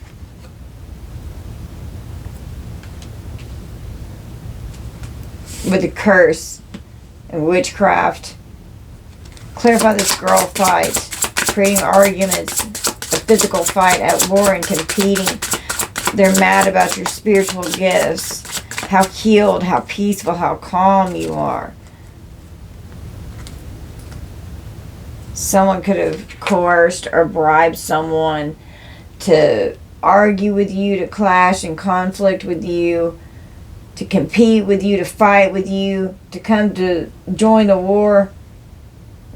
With a curse and witchcraft. Clarify this girl fight. Creating arguments. A physical fight at war and competing. They're mad about your spiritual gifts. How healed, how peaceful, how calm you are. Someone could have coerced or bribed someone to argue with you, to clash and conflict with you, to compete with you, to fight with you, to come to join the war.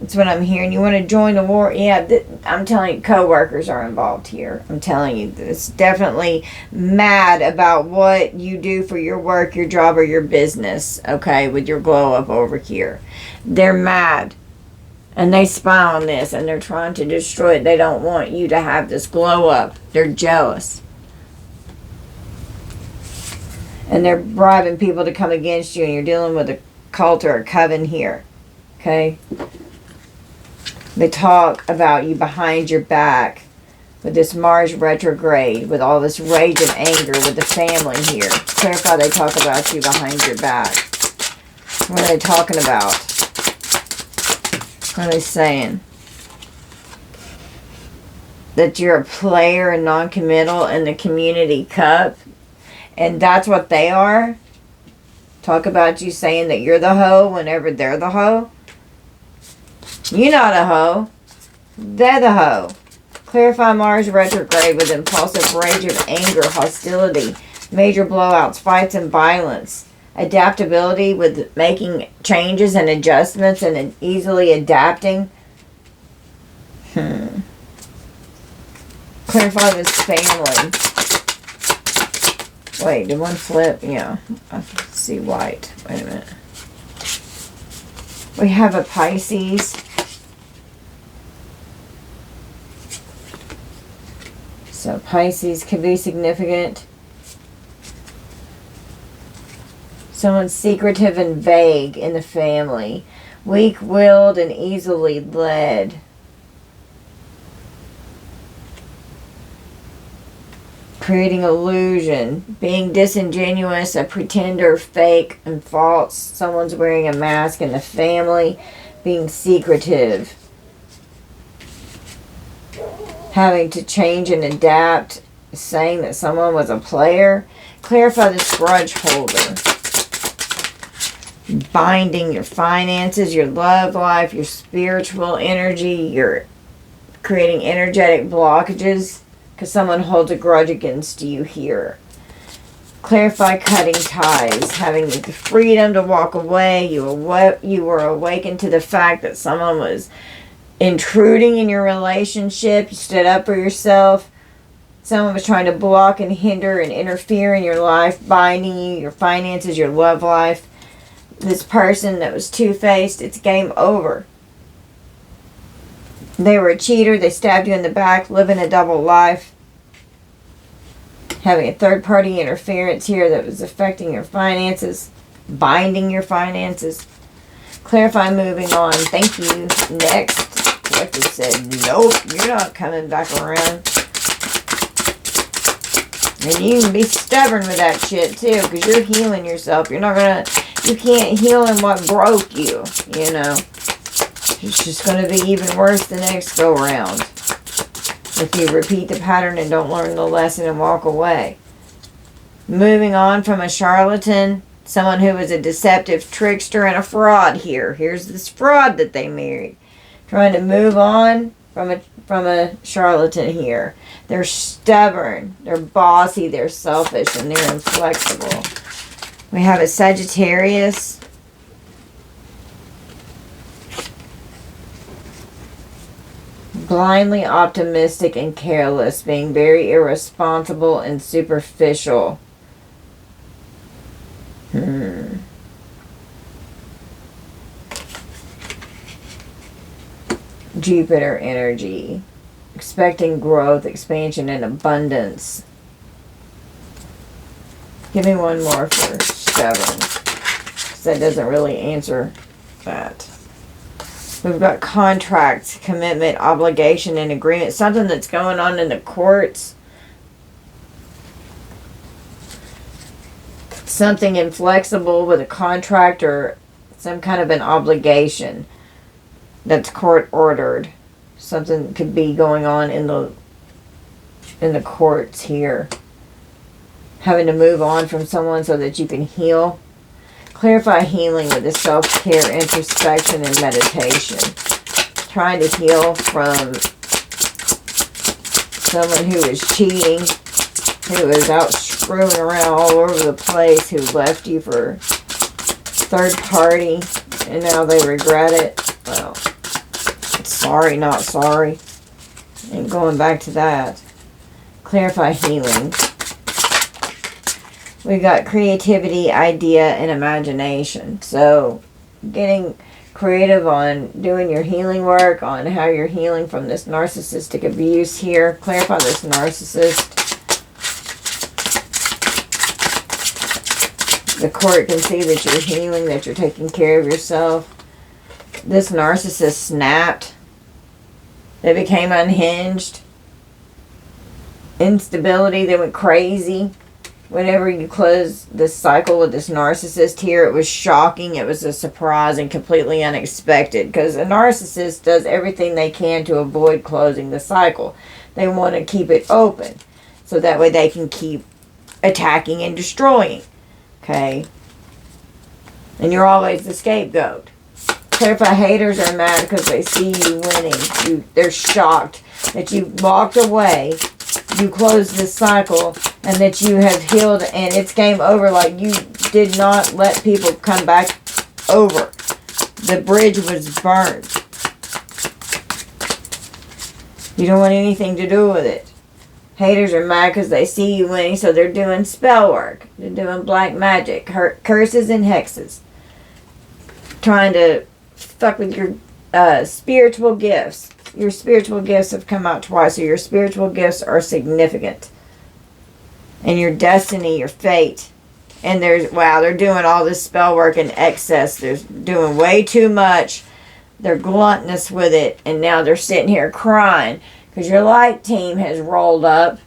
That's what I'm hearing. You want to join the war? Yeah, I'm telling you, co-workers are involved here. I'm telling you, it's definitely mad about what you do for your work, your job, or your business, okay, with your glow up over here. They're mad. And they spy on this, and they're trying to destroy it. They don't want you to have this glow up. They're jealous. And they're bribing people to come against you, and you're dealing with a cult or a coven here. Okay? They talk about you behind your back with this Mars retrograde, with all this rage and anger with the family here. Clarify they talk about you behind your back. What are they talking about? What are they saying? That you're a player and non-committal in the community cup. And that's what they are. Talk about you saying that you're the hoe whenever they're the hoe. You're not a hoe. They're the hoe. Clarify Mars retrograde with impulsive rage of anger, hostility, major blowouts, fights, and violence. Adaptability with making changes and adjustments and easily adapting. Clarify this family. Wait, did one flip? Yeah. I see white. Wait a minute. We have a Pisces. So Pisces could be significant. Someone's secretive and vague in the family. Weak-willed and easily led. Creating illusion. Being disingenuous, a pretender, fake, and false. Someone's wearing a mask in the family. Being secretive. Having to change and adapt. Saying that someone was a player. Clarify this grudge holder. Binding your finances, your love life, your spiritual energy. You're creating energetic blockages because someone holds a grudge against you here. Clarify cutting ties. Having the freedom to walk away. You were awakened to the fact that someone was intruding in your relationship. You stood up for yourself. Someone was trying to block and hinder and interfere in your life, binding you, your finances, your love life. This person that was two-faced, it's game over. They were a cheater. They stabbed you in the back, living a double life. Having a third-party interference here that was affecting your finances, binding your finances. Clarify moving on. Thank you. Next. Collective said, nope, you're not coming back around. And you can be stubborn with that shit too, because you're healing yourself. You can't heal in what broke you, you know. It's just going to be even worse the next go round. If you repeat the pattern and don't learn the lesson and walk away. Moving on from a charlatan, someone who was a deceptive trickster and a fraud here. Here's this fraud that they married. Trying to move on from a charlatan here. They're stubborn, they're bossy, they're selfish, and they're inflexible. We have a Sagittarius. Blindly optimistic and careless, being very irresponsible and superficial. Jupiter energy. Expecting growth, expansion, and abundance. Give me one more for stubborn, because that doesn't really answer that. We've got contracts, commitment, obligation, and agreement. Something that's going on in the courts. Something inflexible with a contract or some kind of an obligation that's court ordered. Something could be going on in the courts here. Having to move on from someone so that you can heal. Clarify healing with the self-care, introspection, and meditation. Trying to heal from someone who is cheating, who is out screwing around all over the place, who left you for third party, and now they regret it. Well, sorry, not sorry. And going back to that. Clarify healing. We got creativity, idea, and imagination. So, getting creative on doing your healing work, on how you're healing from this narcissistic abuse here. Clarify this narcissist. The court can see that you're healing, that you're taking care of yourself. This narcissist snapped. They became unhinged. Instability, they went crazy. Whenever you close this cycle with this narcissist here, it was shocking, it was a surprise, and completely unexpected. Because a narcissist does everything they can to avoid closing the cycle. They want to keep it open, so that way they can keep attacking and destroying. Okay? And you're always the scapegoat. Clarify haters are mad because they see you winning. They're shocked that you walked away, you closed this cycle, and that you have healed, and it's game over. Like, you did not let people come back over. The bridge was burned. You don't want anything to do with it. Haters are mad because they see you winning, so they're doing spell work. They're doing black magic, curses and hexes. Trying to fuck with your spiritual gifts. Your spiritual gifts have come out twice, so your spiritual gifts are significant. And your destiny, your fate. And they're doing all this spell work in excess. They're doing way too much. They're gluttonous with it. And now they're sitting here crying. Because your light team has rolled up.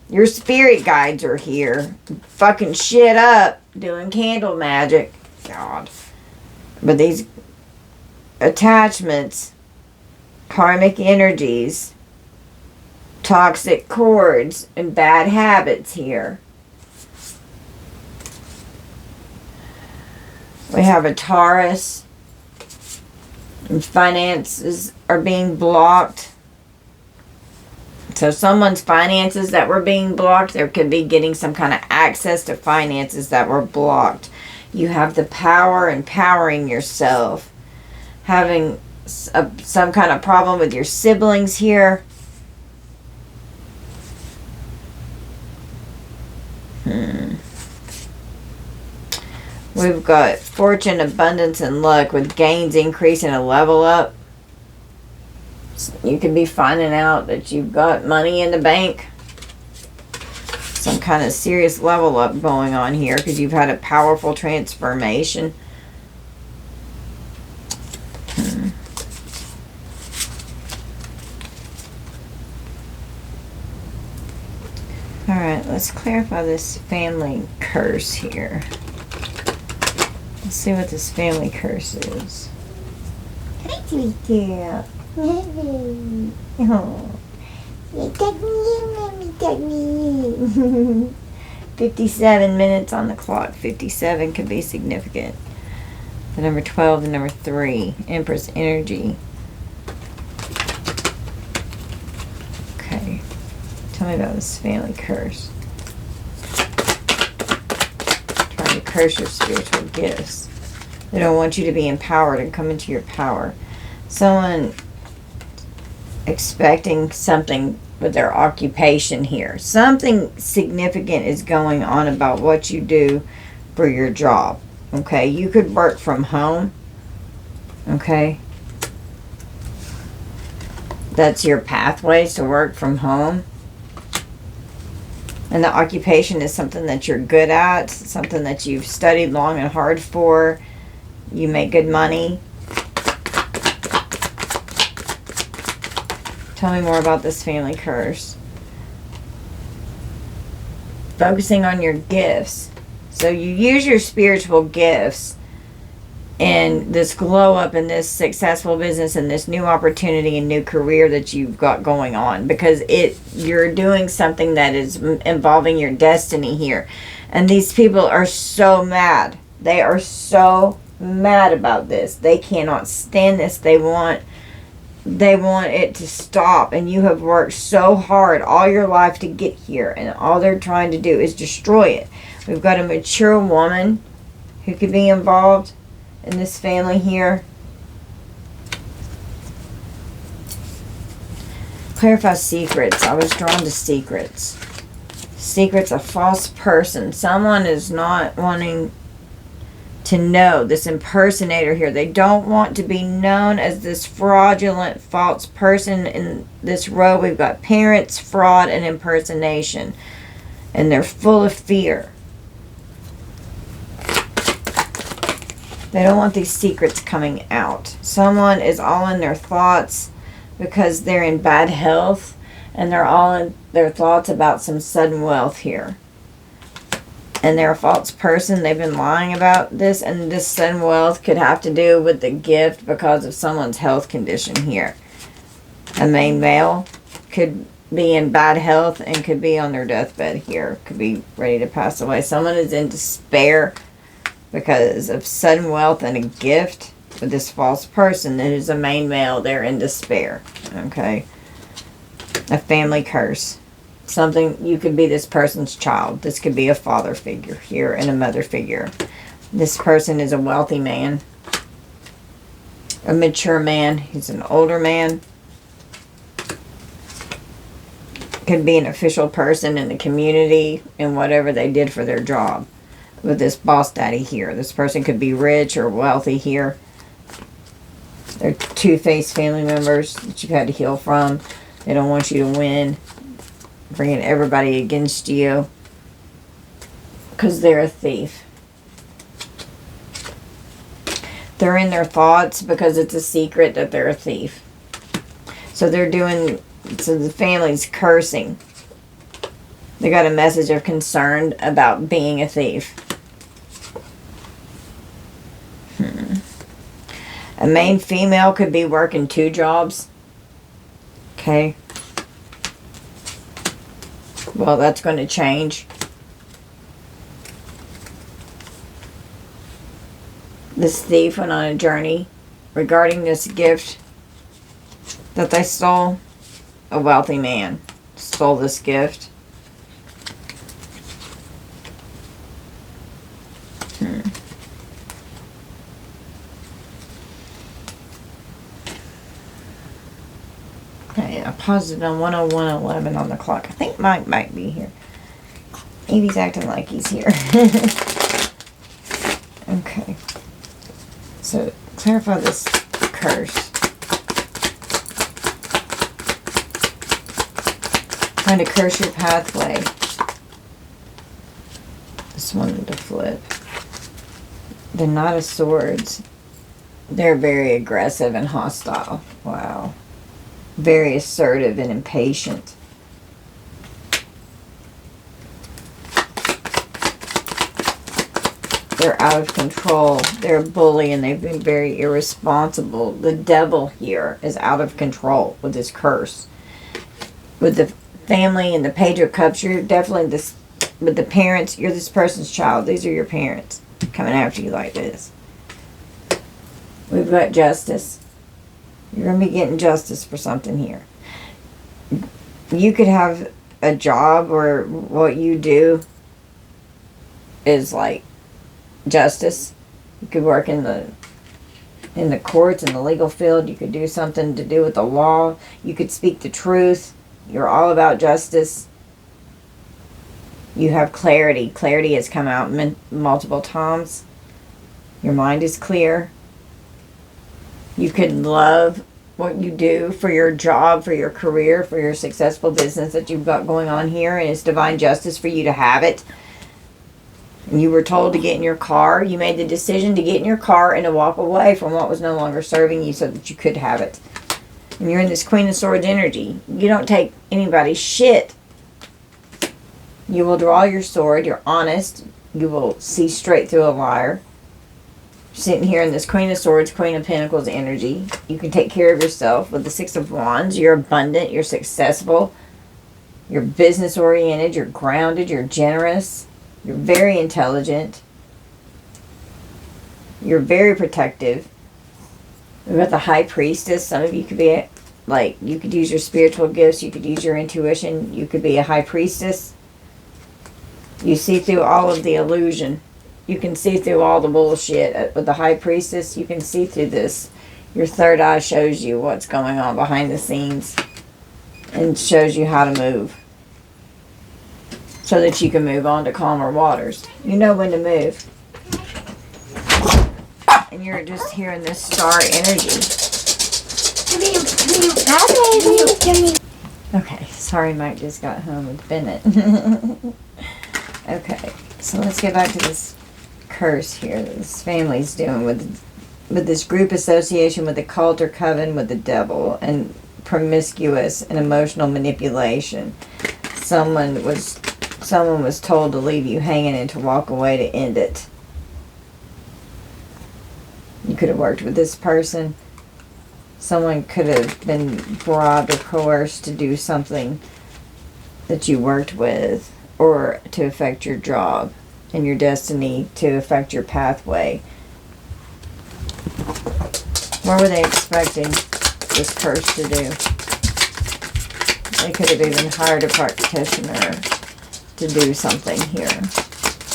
Your spirit guides are here. Fucking shit up. Doing candle magic. God. But these attachments, karmic energies, toxic cords, and bad habits here. We have a Taurus. And finances are being blocked. So someone's finances that were being blocked, there could be getting some kind of access to finances that were blocked. You have the power, empowering yourself. Having some kind of problem with your siblings here. We've got fortune, abundance, and luck with gains, increase, and a level up. You could be finding out that you've got money in the bank. Some kind of serious level up going on here because you've had a powerful transformation. Alright, let's clarify this family curse here. Let's see what this family curse is. Hi, sweet girl. Oh. You tuck me. 57 minutes on the clock. 57 could be significant. The number 12, the number 3. Empress energy. Okay. Tell me about this family curse. Trying to curse your spiritual gifts. They don't want you to be empowered and come into your power. Someone expecting something with their occupation here. Something significant is going on about what you do for your job. Okay, you could work from home. Okay. That's your pathways to work from home. And the occupation is something that you're good at, something that you've studied long and hard for. You make good money. Tell me more about this family curse. Focusing on your gifts. So you use your spiritual gifts and this glow up in this successful business and this new opportunity and new career that you've got going on, because you're doing something that is involving your destiny here. And these people are so mad. They are so mad about this. They cannot stand this. They want it to stop, and you have worked so hard all your life to get here, and all they're trying to do is destroy it. We've got a mature woman who could be involved in this family here. Clarify secrets. I was drawn to secrets. Secrets, a false person. Someone is not wanting to know, this impersonator here. They don't want to be known as this fraudulent false person. In this row we've got parents, fraud, and impersonation, and they're full of fear. They don't want these secrets coming out. Someone is all in their thoughts because they're in bad health, and they're all in their thoughts about some sudden wealth here. And they're a false person. They've been lying about this, and this sudden wealth could have to do with the gift because of someone's health condition here. A main male could be in bad health and could be on their deathbed here. Could be ready to pass away. Someone is in despair because of sudden wealth and a gift with this false person that is a main male. They're in despair. Okay. A family curse. Something, you could be this person's child. This could be a father figure here and a mother figure. This person is a wealthy man. A mature man. He's an older man. Could be an official person in the community and whatever they did for their job. With this boss daddy here. This person could be rich or wealthy here. They're two-faced family members that you've had to heal from. They don't want you to win. Bringing everybody against you. Because they're a thief. They're in their thoughts because it's a secret that they're a thief. So they're doing... So the family's cursing. They got a message of concern about being a thief. A main female could be working 2 jobs. Okay. Well, that's going to change. This thief went on a journey regarding this gift that they stole. A wealthy man stole this gift. Okay, I paused it on 101:11 on the clock. I think Mike might be here. Maybe he's acting like he's here. Okay. So, clarify this curse. Trying to curse your pathway. This one to flip. The Knight of Swords. They're very aggressive and hostile. Wow. Very assertive and impatient. They're out of control. They're a bully and they've been very irresponsible. The devil here is out of control with this curse. With the family and the Page of Cups, you're definitely this. With the parents, you're this person's child. These are your parents coming after you like this. We've got justice. You're going to be getting justice for something here. You could have a job where what you do is like justice. You could work in the courts, in the legal field. You could do something to do with the law. You could speak the truth. You're all about justice. You have clarity. Clarity has come out multiple times. Your mind is clear. You could love what you do for your job, for your career, for your successful business that you've got going on here, and it's divine justice for you to have it. And you were told to get in your car. You made the decision to get in your car and to walk away from what was no longer serving you so that you could have it. And you're in this Queen of Swords energy. You don't take anybody's shit. You will draw your sword. You're honest. You will see straight through a liar. Sitting here in this Queen of Swords, Queen of Pentacles energy. You can take care of yourself with the Six of Wands. You're abundant. You're successful. You're business oriented. You're grounded. You're generous. You're very intelligent. You're very protective. We've got the High Priestess. Some of you could be like, you could use your spiritual gifts. You could use your intuition. You could be a High Priestess. You see through all of the illusion. You can see through all the bullshit. With the High Priestess, you can see through this. Your third eye shows you what's going on behind the scenes. And shows you how to move. So that you can move on to calmer waters. You know when to move. And you're just here in this star energy. Okay, sorry Mike just got home with Bennett. Okay, so let's get back to this curse here that this family's doing with this group association with the cult or coven with the devil and promiscuous and emotional manipulation. Someone was told to leave you hanging and to walk away to end it. You could have worked with this person. Someone could have been bribed or coerced to do something that you worked with, or to affect your job and your destiny, to affect your pathway. What were they expecting this curse to do? They could have even hired a practitioner to do something here.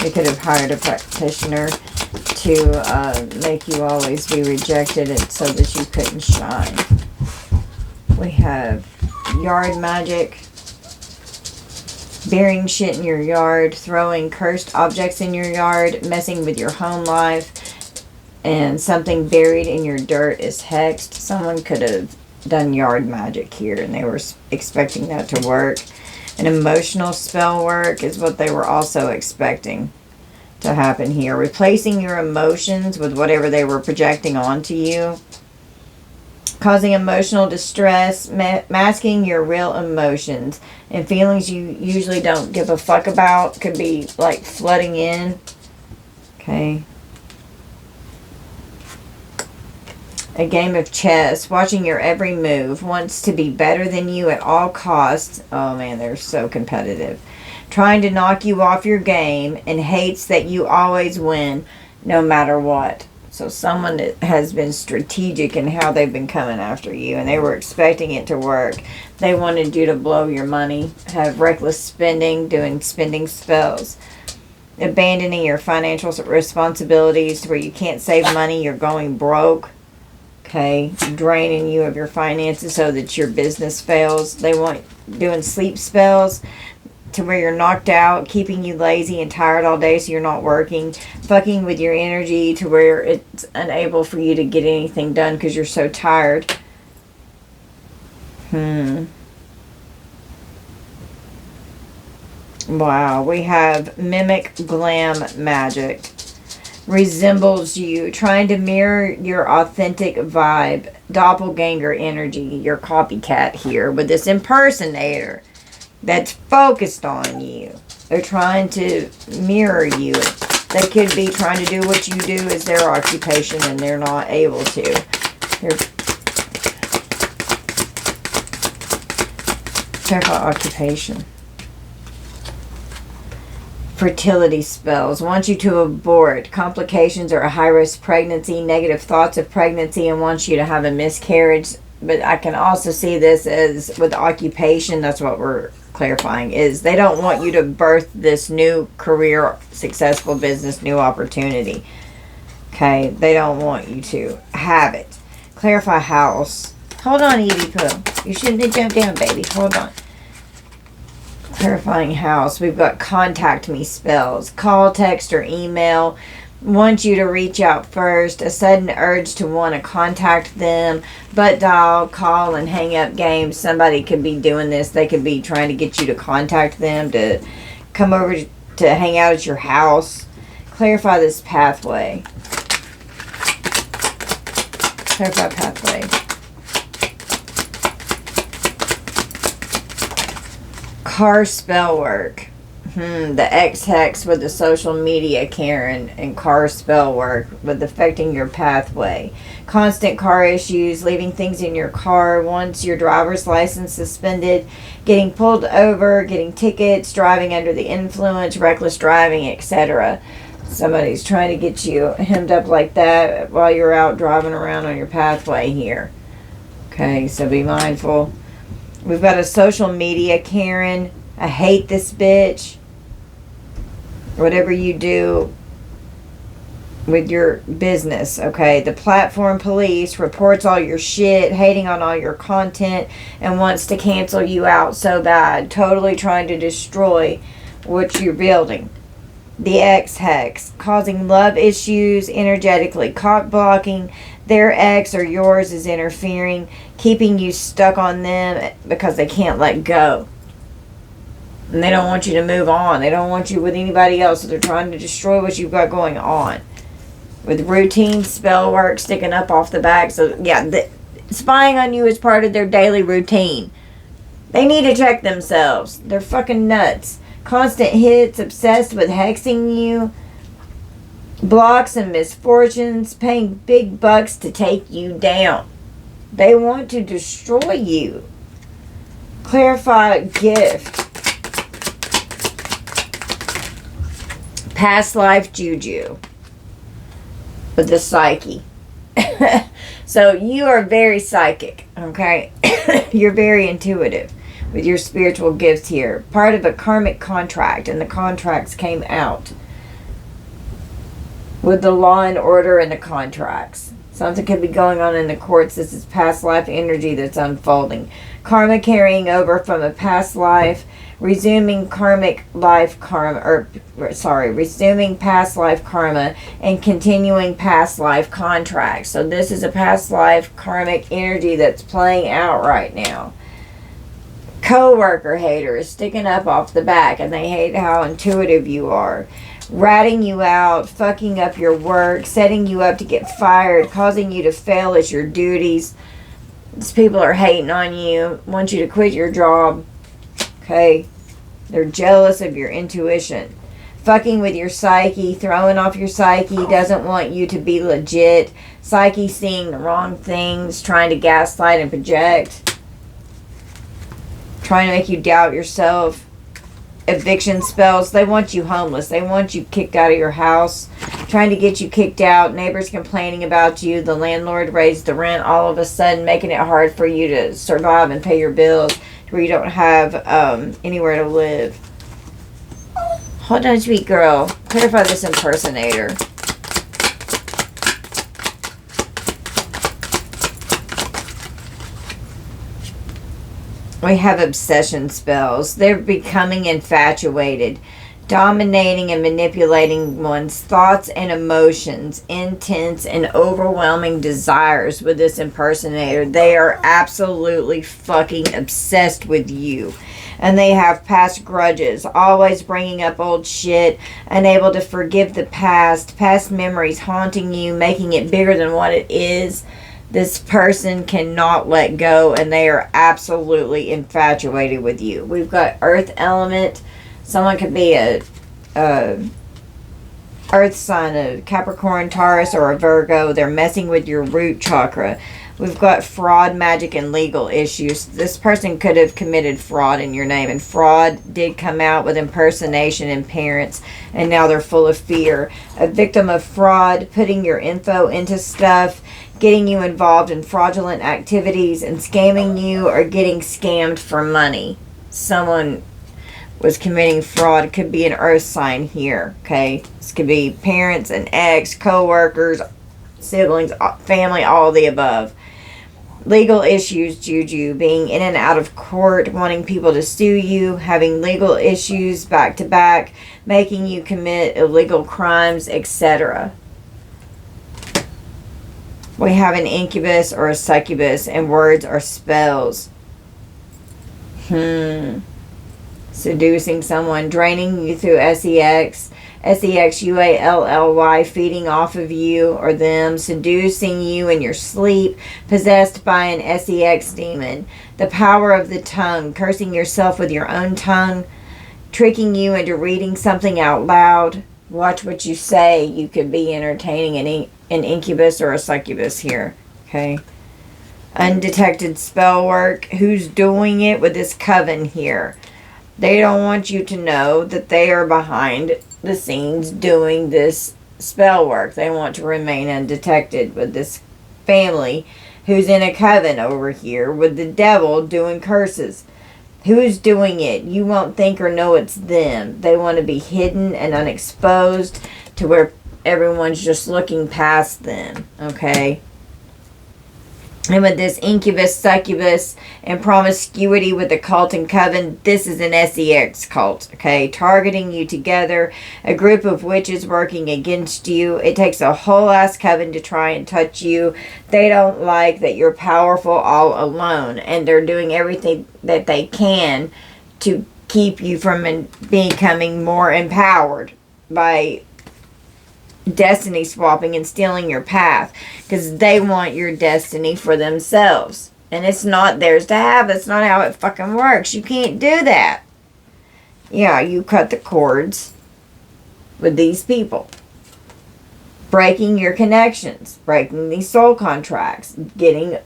They could have hired a practitioner to make you always be rejected and so that you couldn't shine. We have yard magic. burying shit in your yard, throwing cursed objects in your yard, messing with your home life, and something buried in your dirt is hexed. Someone could have done yard magic here and they were expecting that to work. An emotional spell work is what they were also expecting to happen here. Replacing your emotions with whatever they were projecting onto you. Causing emotional distress, masking your real emotions and feelings you usually don't give a fuck about. Could be like flooding in. Okay. A game of chess, watching your every move, wants to be better than you at all costs. Oh man, they're so competitive. Trying to knock you off your game and hates that you always win no matter what. So someone that has been strategic in how they've been coming after you and they were expecting it to work. They wanted you to blow your money, have reckless spending, doing spending spells. Abandoning your financial responsibilities to where you can't save money, you're going broke. Okay, draining you of your finances so that your business fails. They want doing sleep spells to where you're knocked out, keeping you lazy and tired all day so you're not working, fucking with your energy to where it's unable for you to get anything done because you're so tired. Wow, we have mimic glam magic. Resembles you, trying to mirror your authentic vibe. Doppelganger energy, your copycat here with this impersonator that's focused on you. They're trying to mirror you. They could be trying to do what you do as their occupation and they're not able to. They're careful occupation. Fertility spells want you to abort complications or a high-risk pregnancy, negative thoughts of pregnancy, and wants you to have a miscarriage. But I can also see this as with occupation. That's what we're clarifying, is they don't want you to birth this new career, successful business, new opportunity. Okay, they don't want you to have it. Clarify house. Hold on, Evie Pooh. You shouldn't have jumped down, baby. Hold on. Clarifying house. We've got contact me spells. Call, text, or email. Want you to reach out first. A sudden urge to want to contact them. But dial, call, and hang up games. Somebody could be doing this. They could be trying to get you to contact them to come over to hang out at your house. Clarify this pathway. Clarify pathway. Car spell work. The X-Hex with the social media Karen and car spell work with affecting your pathway. Constant car issues, leaving things in your car, wants your driver's license suspended, getting pulled over, getting tickets, driving under the influence, reckless driving, etc. Somebody's trying to get you hemmed up like that while you're out driving around on your pathway here. Okay, so be mindful. We've got a social media Karen. I hate this bitch. Whatever you do with your business, okay? The platform police reports all your shit, hating on all your content, and wants to cancel you out so bad. Totally trying to destroy what you're building. The X-Hex, causing love issues energetically, cock blocking. Their ex or yours is interfering, keeping you stuck on them because they can't let go. And they don't want you to move on. They don't want you with anybody else, so they're trying to destroy what you've got going on. With routine spell work sticking up off the back. So, yeah, spying on you is part of their daily routine. They need to check themselves. They're fucking nuts. Constant hits, obsessed with hexing you. Blocks and misfortunes, paying big bucks to take you down. They want to destroy you. Clarify gift. Past life juju. With the psyche. So you are very psychic, okay? You're very intuitive with your spiritual gifts here. Part of a karmic contract, and the contracts came out. With the law and order and the contracts. Something could be going on in the courts. This is past life energy that's unfolding. Karma carrying over from a past life. resuming karmic life karma, resuming past life karma and continuing past life contracts. So this is a past life karmic energy that's playing out right now. Co-worker haters sticking up off the back, and they hate how intuitive you are, ratting you out, fucking up your work, setting you up to get fired, causing you to fail at your duties. These people are hating on you, want you to quit your job. Okay? They're jealous of your intuition. Fucking with your psyche, throwing off your psyche, doesn't want you to be legit. Psyche seeing the wrong things, trying to gaslight and project. Trying to make you doubt yourself. Eviction spells. They want you homeless. They want you kicked out of your house. Trying to get you kicked out. Neighbors complaining about you. The landlord raised the rent all of a sudden, making it hard for you to survive and pay your bills, where you don't have anywhere to live. Hold on, sweet girl. Clarify this impersonator. We have obsession spells. They're becoming infatuated, dominating and manipulating one's thoughts and emotions, intense and overwhelming desires with this impersonator. They are absolutely fucking obsessed with you. And they have past grudges, always bringing up old shit, unable to forgive the past memories haunting you, making it bigger than what it is. This person cannot let go, and they are absolutely infatuated with you. We've got earth element. Someone could be a earth sign, a Capricorn, Taurus, or a Virgo. They're messing with your root chakra. We've got fraud, magic, and legal issues. This person could have committed fraud in your name, and fraud did come out with impersonation and parents, and now they're full of fear. A victim of fraud, putting your info into stuff, getting you involved in fraudulent activities, and scamming you or getting scammed for money. Someone was committing fraud. It could be an earth sign here, okay? This could be parents, an ex, co-workers, siblings, family, all of the above. Legal issues, juju, being in and out of court, wanting people to sue you, having legal issues back to back, making you commit illegal crimes, etc. We have an incubus or a succubus, and words are spells. Seducing someone, draining you through sex, sexually, feeding off of you or them, seducing you in your sleep, possessed by an sex demon. The power of the tongue, cursing yourself with your own tongue, tricking you into reading something out loud. Watch what you say. You could be entertaining an incubus or a succubus here. Okay. Undetected spell work. Who's doing it with this coven here? They don't want you to know that they are behind the scenes doing this spell work. They want to remain undetected with this family who's in a coven over here with the devil doing curses. Who's doing it? You won't think or know it's them. They want to be hidden and unexposed to where everyone's just looking past them. Okay? And with this incubus, succubus, and promiscuity with the cult and coven, this is an sex cult, okay? Targeting you together, a group of witches working against you. It takes a whole ass coven to try and touch you. They don't like that you're powerful all alone, and they're doing everything that they can to keep you from becoming more empowered by destiny swapping and stealing your path, because they want your destiny for themselves, and it's not theirs to have. That's not how it fucking works. You can't do that. Yeah, you cut the cords with these people, breaking your connections, breaking these soul contracts, getting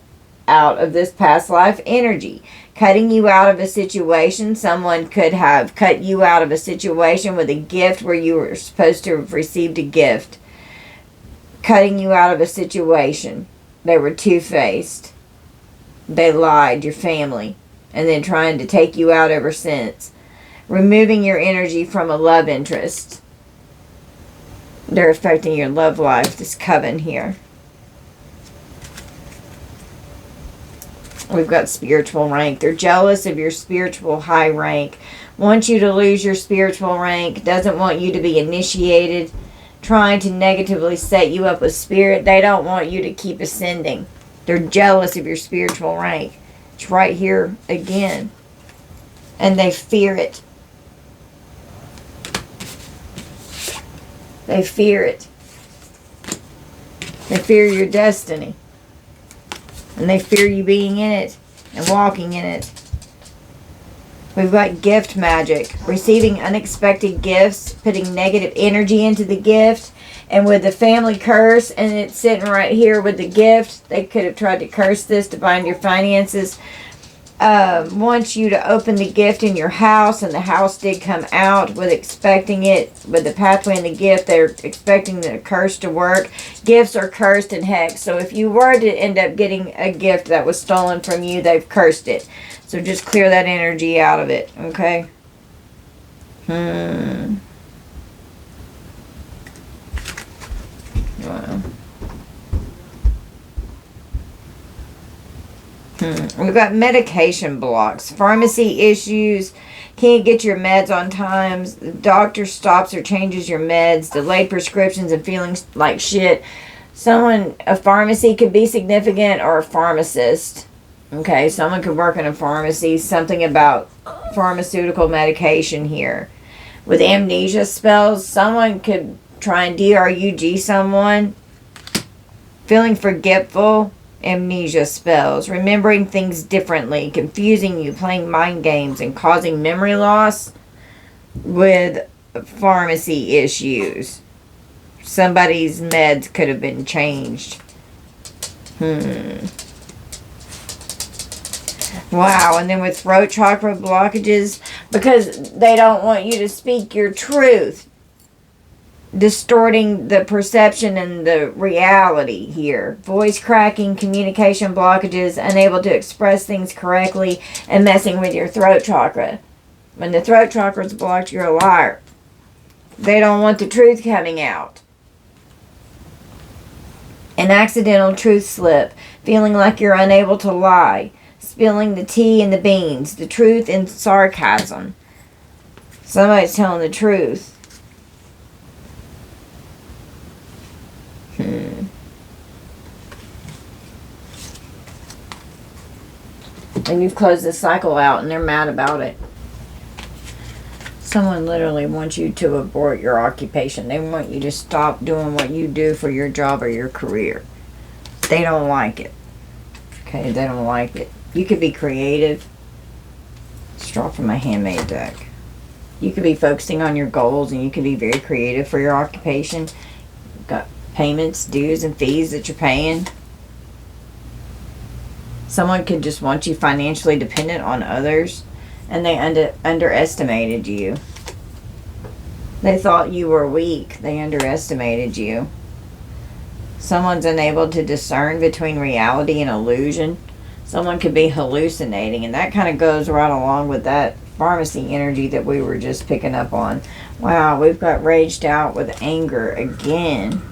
out of this past life energy, cutting you out of a situation. Someone could have cut you out of a situation with a gift where you were supposed to have received a gift. Cutting you out of a situation. They were two-faced. They lied, your family, and then trying to take you out ever since. Removing your energy from a love interest. They're affecting your love life, this coven here. We've got spiritual rank. They're jealous of your spiritual high rank. Want you to lose your spiritual rank. Doesn't want you to be initiated. Trying to negatively set you up with spirit. They don't want you to keep ascending. They're jealous of your spiritual rank. It's right here again. And they fear it. They fear it. They fear your destiny. And they fear you being in it and walking in it. We've got gift magic. Receiving unexpected gifts, putting negative energy into the gift. And with the family curse, and it's sitting right here with the gift, they could have tried to curse this to bind your finances. Wants you to open the gift in your house, and the house did come out with expecting it. With the pathway and the gift, they're expecting the curse to work. Gifts are cursed and hexed. So if you were to end up getting a gift that was stolen from you, they've cursed it. So just clear that energy out of it, okay? Wow. We've got medication blocks, pharmacy issues, can't get your meds on times, the doctor stops or changes your meds, delayed prescriptions and feeling like shit. A pharmacy could be significant, or a pharmacist. Okay, someone could work in a pharmacy, something about pharmaceutical medication here. With amnesia spells, someone could try and DRUG someone. Feeling forgetful. Amnesia spells, remembering things differently, confusing you, playing mind games, and causing memory loss. With pharmacy issues, somebody's meds could have been changed. Wow. And then with throat chakra blockages, because they don't want you to speak your truth, distorting the perception and the reality here. Voice cracking, communication blockages, unable to express things correctly, and messing with your throat chakra. When the throat chakra is blocked, you're a liar. They don't want the truth coming out. An accidental truth slip, feeling like you're unable to lie, spilling the tea and the beans, the truth and sarcasm. Somebody's telling the truth. And you've closed the cycle out and they're mad about it. Someone literally wants you to abort your occupation. They want you to stop doing what you do for your job or your career. They don't like it. Okay, they don't like it. You could be creative. Straw from my handmade deck. You could be focusing on your goals and you could be very creative for your occupation. You've got payments, dues, and fees that you're paying. Someone could just want you financially dependent on others, and they underestimated you. They thought you were weak. They underestimated you. Someone's unable to discern between reality and illusion. Someone could be hallucinating, and that kind of goes right along with that pharmacy energy that we were just picking up on. Wow, we've got raged out with anger again.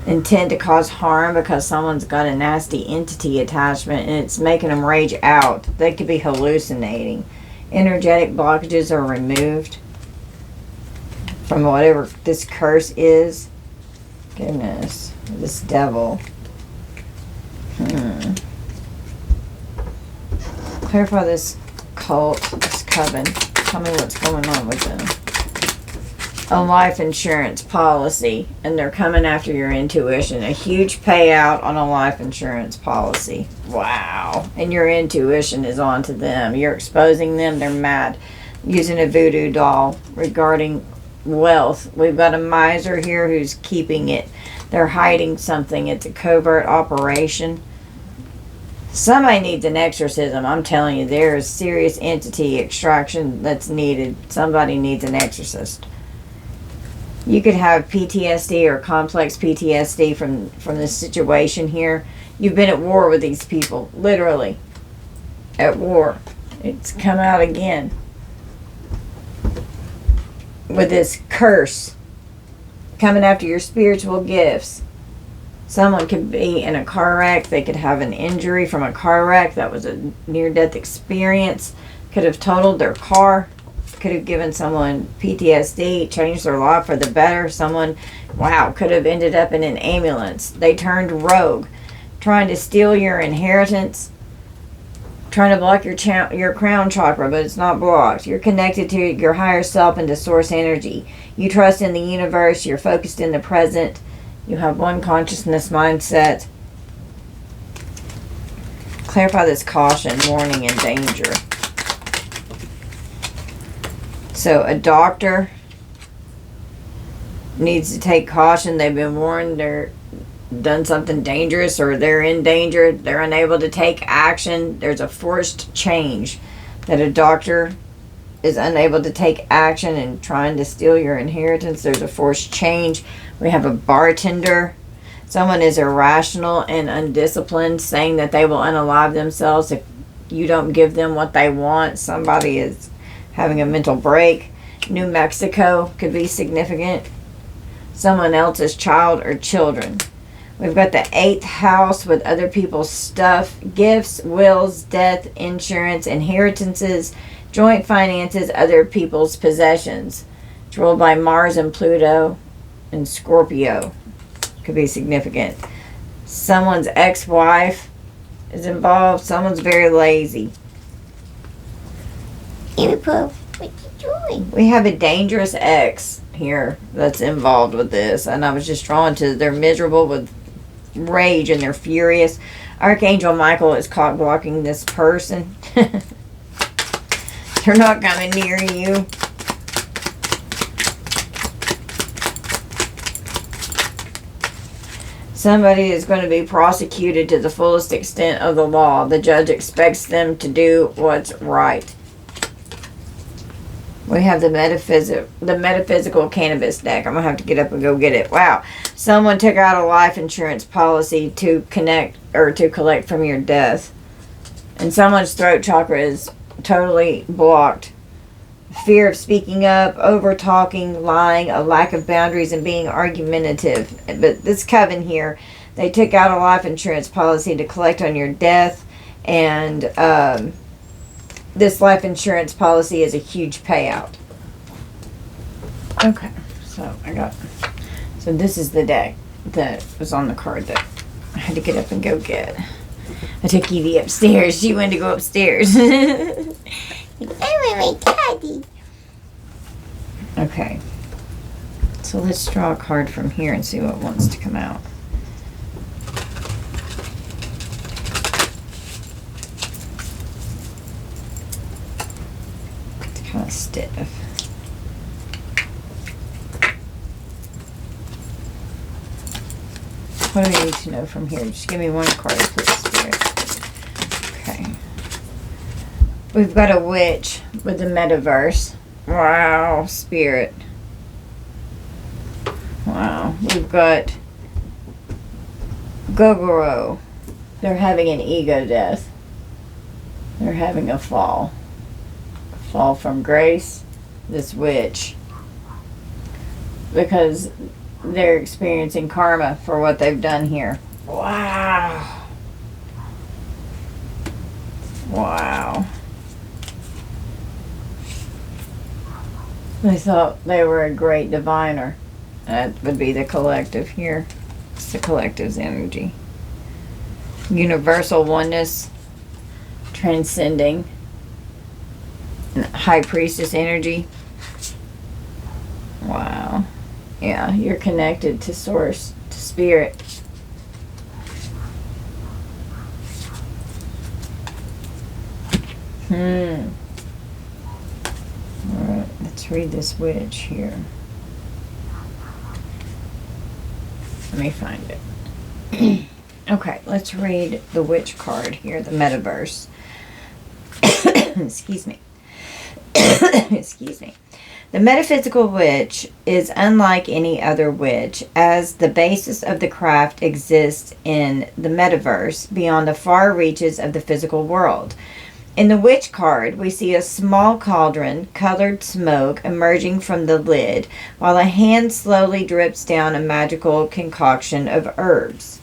Intent to cause harm because someone's got a nasty entity attachment and it's making them rage out. They could be hallucinating. Energetic blockages are removed from whatever this curse is. Goodness, this devil. Clarify this cult, this coven. Tell me what's going on with them. A life insurance policy, and they're coming after your intuition. A huge payout on a life insurance policy. Wow. And your intuition is on to them. You're exposing them. They're mad. Using a voodoo doll regarding wealth. We've got a miser here who's keeping it. They're hiding something. It's a covert operation. Somebody needs an exorcism. I'm telling you, there is serious entity extraction that's needed. Somebody needs an exorcist. You could have PTSD or complex PTSD from this situation here. You've been at war with these people, literally. At war. It's come out again. With this curse coming after your spiritual gifts. Someone could be in a car wreck. They could have an injury from a car wreck. That was a near-death experience. Could have totaled their car. Could have given someone PTSD, changed their life for the better. Someone, wow, could have ended up in an ambulance. They turned rogue, trying to steal your inheritance, trying to block your crown chakra, but it's not blocked. You're connected to your higher self and to source energy. You trust in the universe. You're focused in the present. You have one consciousness mindset. Clarify this caution, warning, and danger. So a doctor needs to take caution. They've been warned they're done something dangerous or they're in danger. They're unable to take action. There's a forced change that a doctor is unable to take action and trying to steal your inheritance. There's a forced change. We have a bartender. Someone is irrational and undisciplined, saying that they will unalive themselves if you don't give them what they want. Somebody is having a mental break. New Mexico could be significant. Someone else's child or children. We've got the 8th house with other people's stuff, gifts, wills, death, insurance, inheritances, joint finances, other people's possessions. It's ruled by Mars and Pluto and Scorpio. Could be significant. Someone's ex-wife is involved. Someone's very lazy. What you doing? We have a dangerous ex here that's involved with this, and I was just drawn to they're miserable with rage and they're furious. Archangel Michael is caught blocking this person. They're not coming near you. Somebody is going to be prosecuted to the fullest extent of the law. The judge expects them to do what's right. We have the metaphysical cannabis deck. I'm going to have to get up and go get it. Wow. Someone took out a life insurance policy to collect from your death. And someone's throat chakra is totally blocked. Fear of speaking up, over talking, lying, a lack of boundaries, and being argumentative. But this coven here, they took out a life insurance policy to collect on your death. And this life insurance policy is a huge payout. Okay, so this is the deck that was on the card that I had to get up and go get. I took Evie upstairs. She wanted to go upstairs. I want my daddy. Okay, so let's draw a card from here and see what wants to come out. Kind of stiff. What do we need to know from here? Just give me one card, please, Spirit. Okay. We've got a witch with the metaverse. Wow, Spirit. Wow. We've got Gogoro. They're having an ego death. They're having a fall. Fall from grace, this witch, because they're experiencing karma for what they've done here. Wow. Wow. They thought they were a great diviner. That would be the collective here. It's the collective's energy. Universal oneness, transcending. High priestess energy. Wow. Yeah, you're connected to source, to spirit. Alright, let's read this witch here. Let me find it. Okay, let's read the witch card here, the metaverse. Excuse me. Excuse me. The metaphysical witch is unlike any other witch, as the basis of the craft exists in the metaverse beyond the far reaches of the physical world. In the witch card, we see a small cauldron, colored smoke emerging from the lid, while a hand slowly drips down a magical concoction of herbs.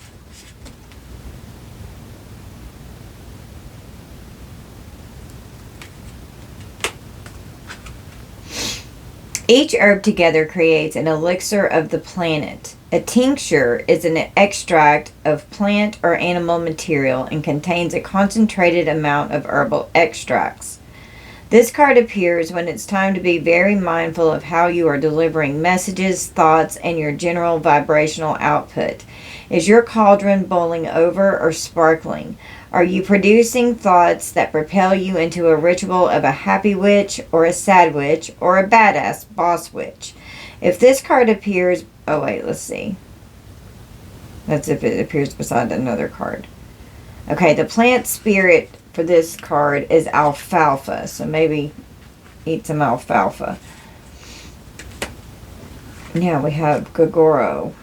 Each herb together creates an elixir of the planet. A tincture is an extract of plant or animal material and contains a concentrated amount of herbal extracts. This card appears when it's time to be very mindful of how you are delivering messages, thoughts, and your general vibrational output. Is your cauldron boiling over or sparkling? Are you producing thoughts that propel you into a ritual of a happy witch or a sad witch or a badass boss witch? If this card appears... Oh, wait, let's see. That's if it appears beside another card. Okay, the plant spirit for this card is alfalfa. So maybe eat some alfalfa. Yeah, we have Gogoro.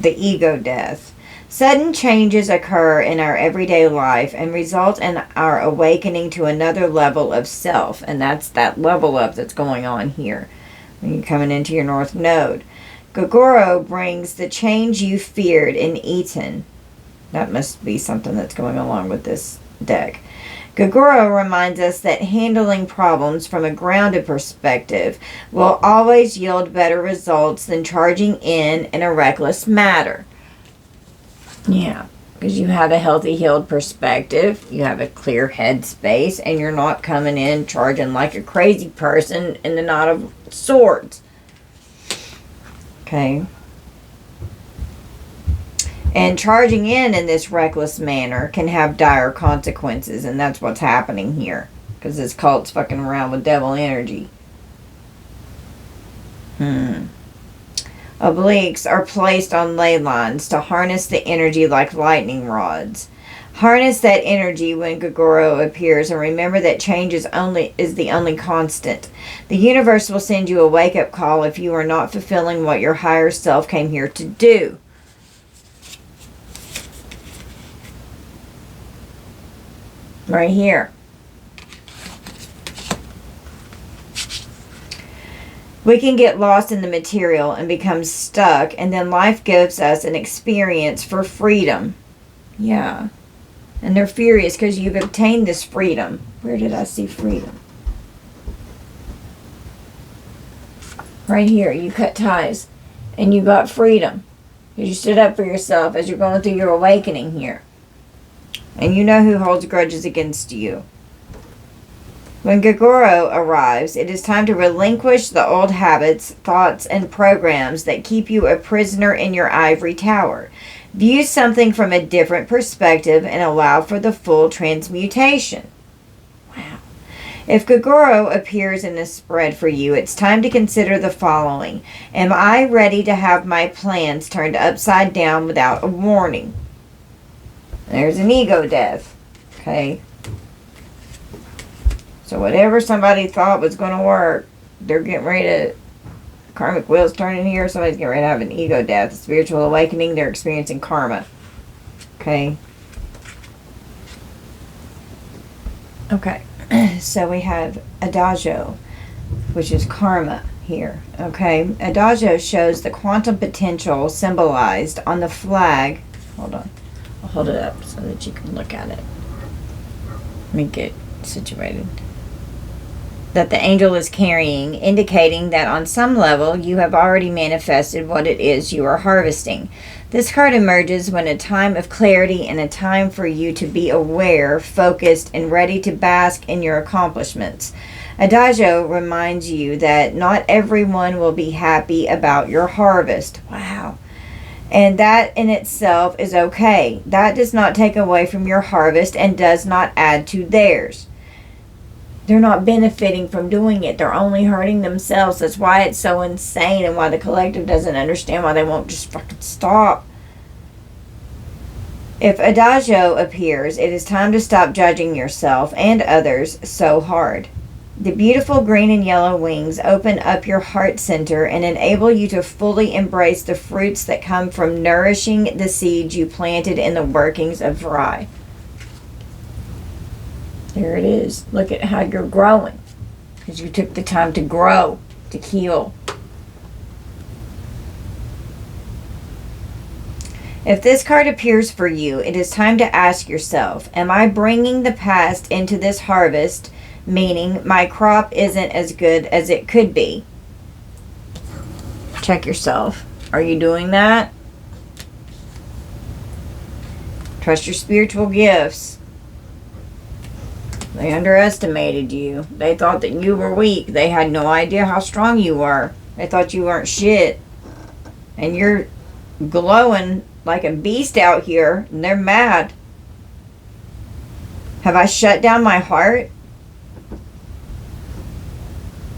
The ego death. Sudden changes occur in our everyday life and result in our awakening to another level of self. And that's that level up that's going on here when you're coming into your North Node. Gogoro brings the change you feared in Eton. That must be something that's going along with this deck. Gogoro reminds us that handling problems from a grounded perspective will always yield better results than charging in a reckless manner. Yeah, because you have a healthy, healed perspective, you have a clear head space, and you're not coming in charging like a crazy person in the Knot of Swords. Okay. And charging in this reckless manner can have dire consequences, and that's what's happening here. Because this cult's fucking around with devil energy. Obliques are placed on ley lines to harness the energy like lightning rods. Harness that energy when Gogoro appears, and remember that change is the only constant. The universe will send you a wake-up call if you are not fulfilling what your higher self came here to do. Right here. We can get lost in the material and become stuck, and then life gives us an experience for freedom. Yeah. And they're furious because you've obtained this freedom. Where did I see freedom? Right here. You cut ties. And you got freedom. Because you stood up for yourself as you're going through your awakening here. And you know who holds grudges against you. When Gogoro arrives, it is time to relinquish the old habits, thoughts, and programs that keep you a prisoner in your ivory tower. View something from a different perspective and allow for the full transmutation. Wow. If Gogoro appears in this spread for you, it's time to consider the following. Am I ready to have my plans turned upside down without a warning? There's an ego death. Okay. So whatever somebody thought was going to work, they're getting ready to... Karmic wheels turning here. Somebody's getting ready to have an ego death. A spiritual awakening. They're experiencing karma. Okay. Okay. So we have Adagio, which is karma here. Okay. Adagio shows the quantum potential symbolized on the flag. Hold on. I'll hold it up so that you can look at it. Let me get situated. That the angel is carrying, indicating that on some level you have already manifested what it is you are harvesting. This card emerges when a time of clarity and a time for you to be aware, focused, and ready to bask in your accomplishments. Adagio reminds you that not everyone will be happy about your harvest. Wow. And that in itself is okay. That does not take away from your harvest and does not add to theirs. They're not benefiting from doing it. They're only hurting themselves. That's why it's so insane and why the collective doesn't understand why they won't just fucking stop. If Adagio appears, it is time to stop judging yourself and others so hard. The beautiful green and yellow wings open up your heart center and enable you to fully embrace the fruits that come from nourishing the seeds you planted in the workings of Vry. There it is. Look at how you're growing. Because you took the time to grow, to heal. If this card appears for you, it is time to ask yourself, am I bringing the past into this harvest meaning my crop isn't as good as it could be. Check yourself. Are you doing that? Trust your spiritual gifts. They underestimated you. They thought that you were weak. They had no idea how strong you were. They thought you weren't shit. And you're glowing like a beast out here, and they're mad. Have I shut down my heart?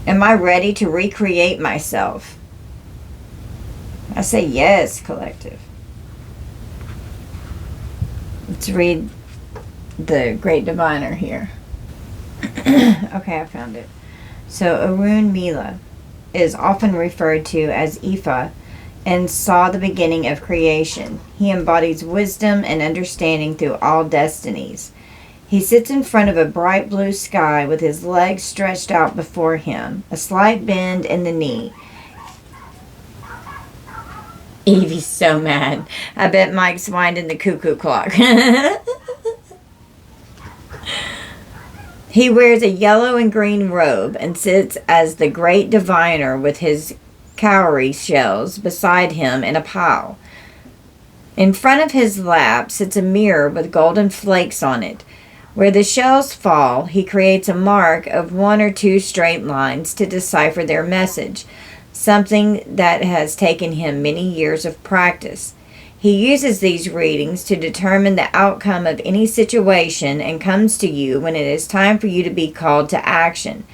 Am I ready to recreate myself? I say yes, collective. Let's read the Great Diviner here. Okay, I found it. So Arun Mila is often referred to as Ifa and saw the beginning of creation. He embodies wisdom and understanding through all destinies. He sits in front of a bright blue sky with his legs stretched out before him, a slight bend in the knee. Evie's so mad. I bet Mike's winding the cuckoo clock. He wears a yellow and green robe and sits as the great diviner with his cowrie shells beside him in a pile. In front of his lap sits a mirror with golden flakes on it. Where the shells fall, he creates a mark of 1 or 2 straight lines to decipher their message, something that has taken him many years of practice. He uses these readings to determine the outcome of any situation and comes to you when it is time for you to be called to action.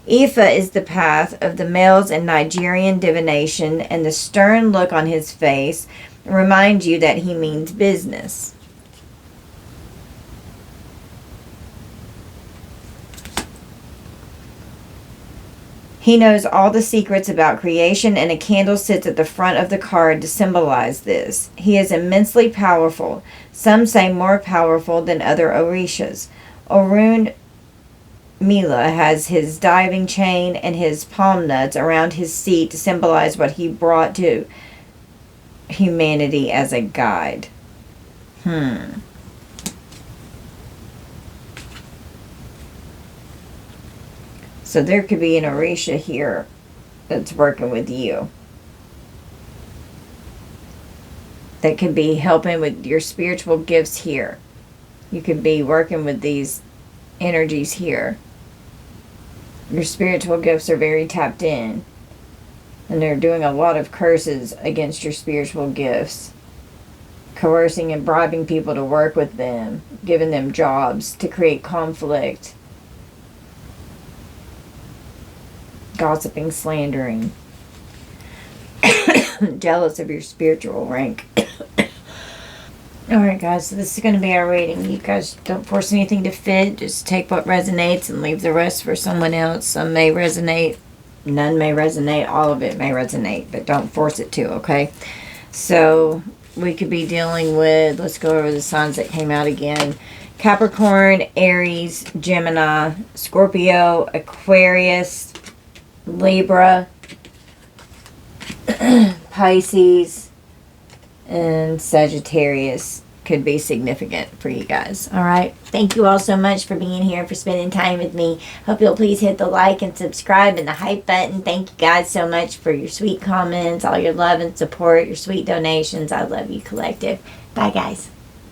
Ifa is the path of the males in Nigerian divination, and the stern look on his face reminds you that he means business. He knows all the secrets about creation, and a candle sits at the front of the card to symbolize this. He is immensely powerful, some say more powerful than other Orishas. Arun Mila has his diving chain and his palm nuts around his seat to symbolize what he brought to humanity as a guide. So there could be an Orisha here that's working with you. That could be helping with your spiritual gifts here. You could be working with these energies here. Your spiritual gifts are very tapped in. And they're doing a lot of curses against your spiritual gifts. Coercing and bribing people to work with them. Giving them jobs to create conflict. Gossiping, slandering. Jealous of your spiritual rank. Alright guys, so this is going to be our rating. You guys don't force anything to fit. Just take what resonates and leave the rest for someone else. Some may resonate. None may resonate. All of it may resonate. But don't force it to, okay? So, we could be dealing with, let's go over the signs that came out again. Capricorn, Aries, Gemini, Scorpio, Aquarius, Libra, Pisces, and Sagittarius could be significant for you guys. Alright, thank you all so much for being here, for spending time with me. Hope you'll please hit the like and subscribe and the hype button. Thank you guys so much for your sweet comments, all your love and support, your sweet donations. I love you, collective. Bye guys.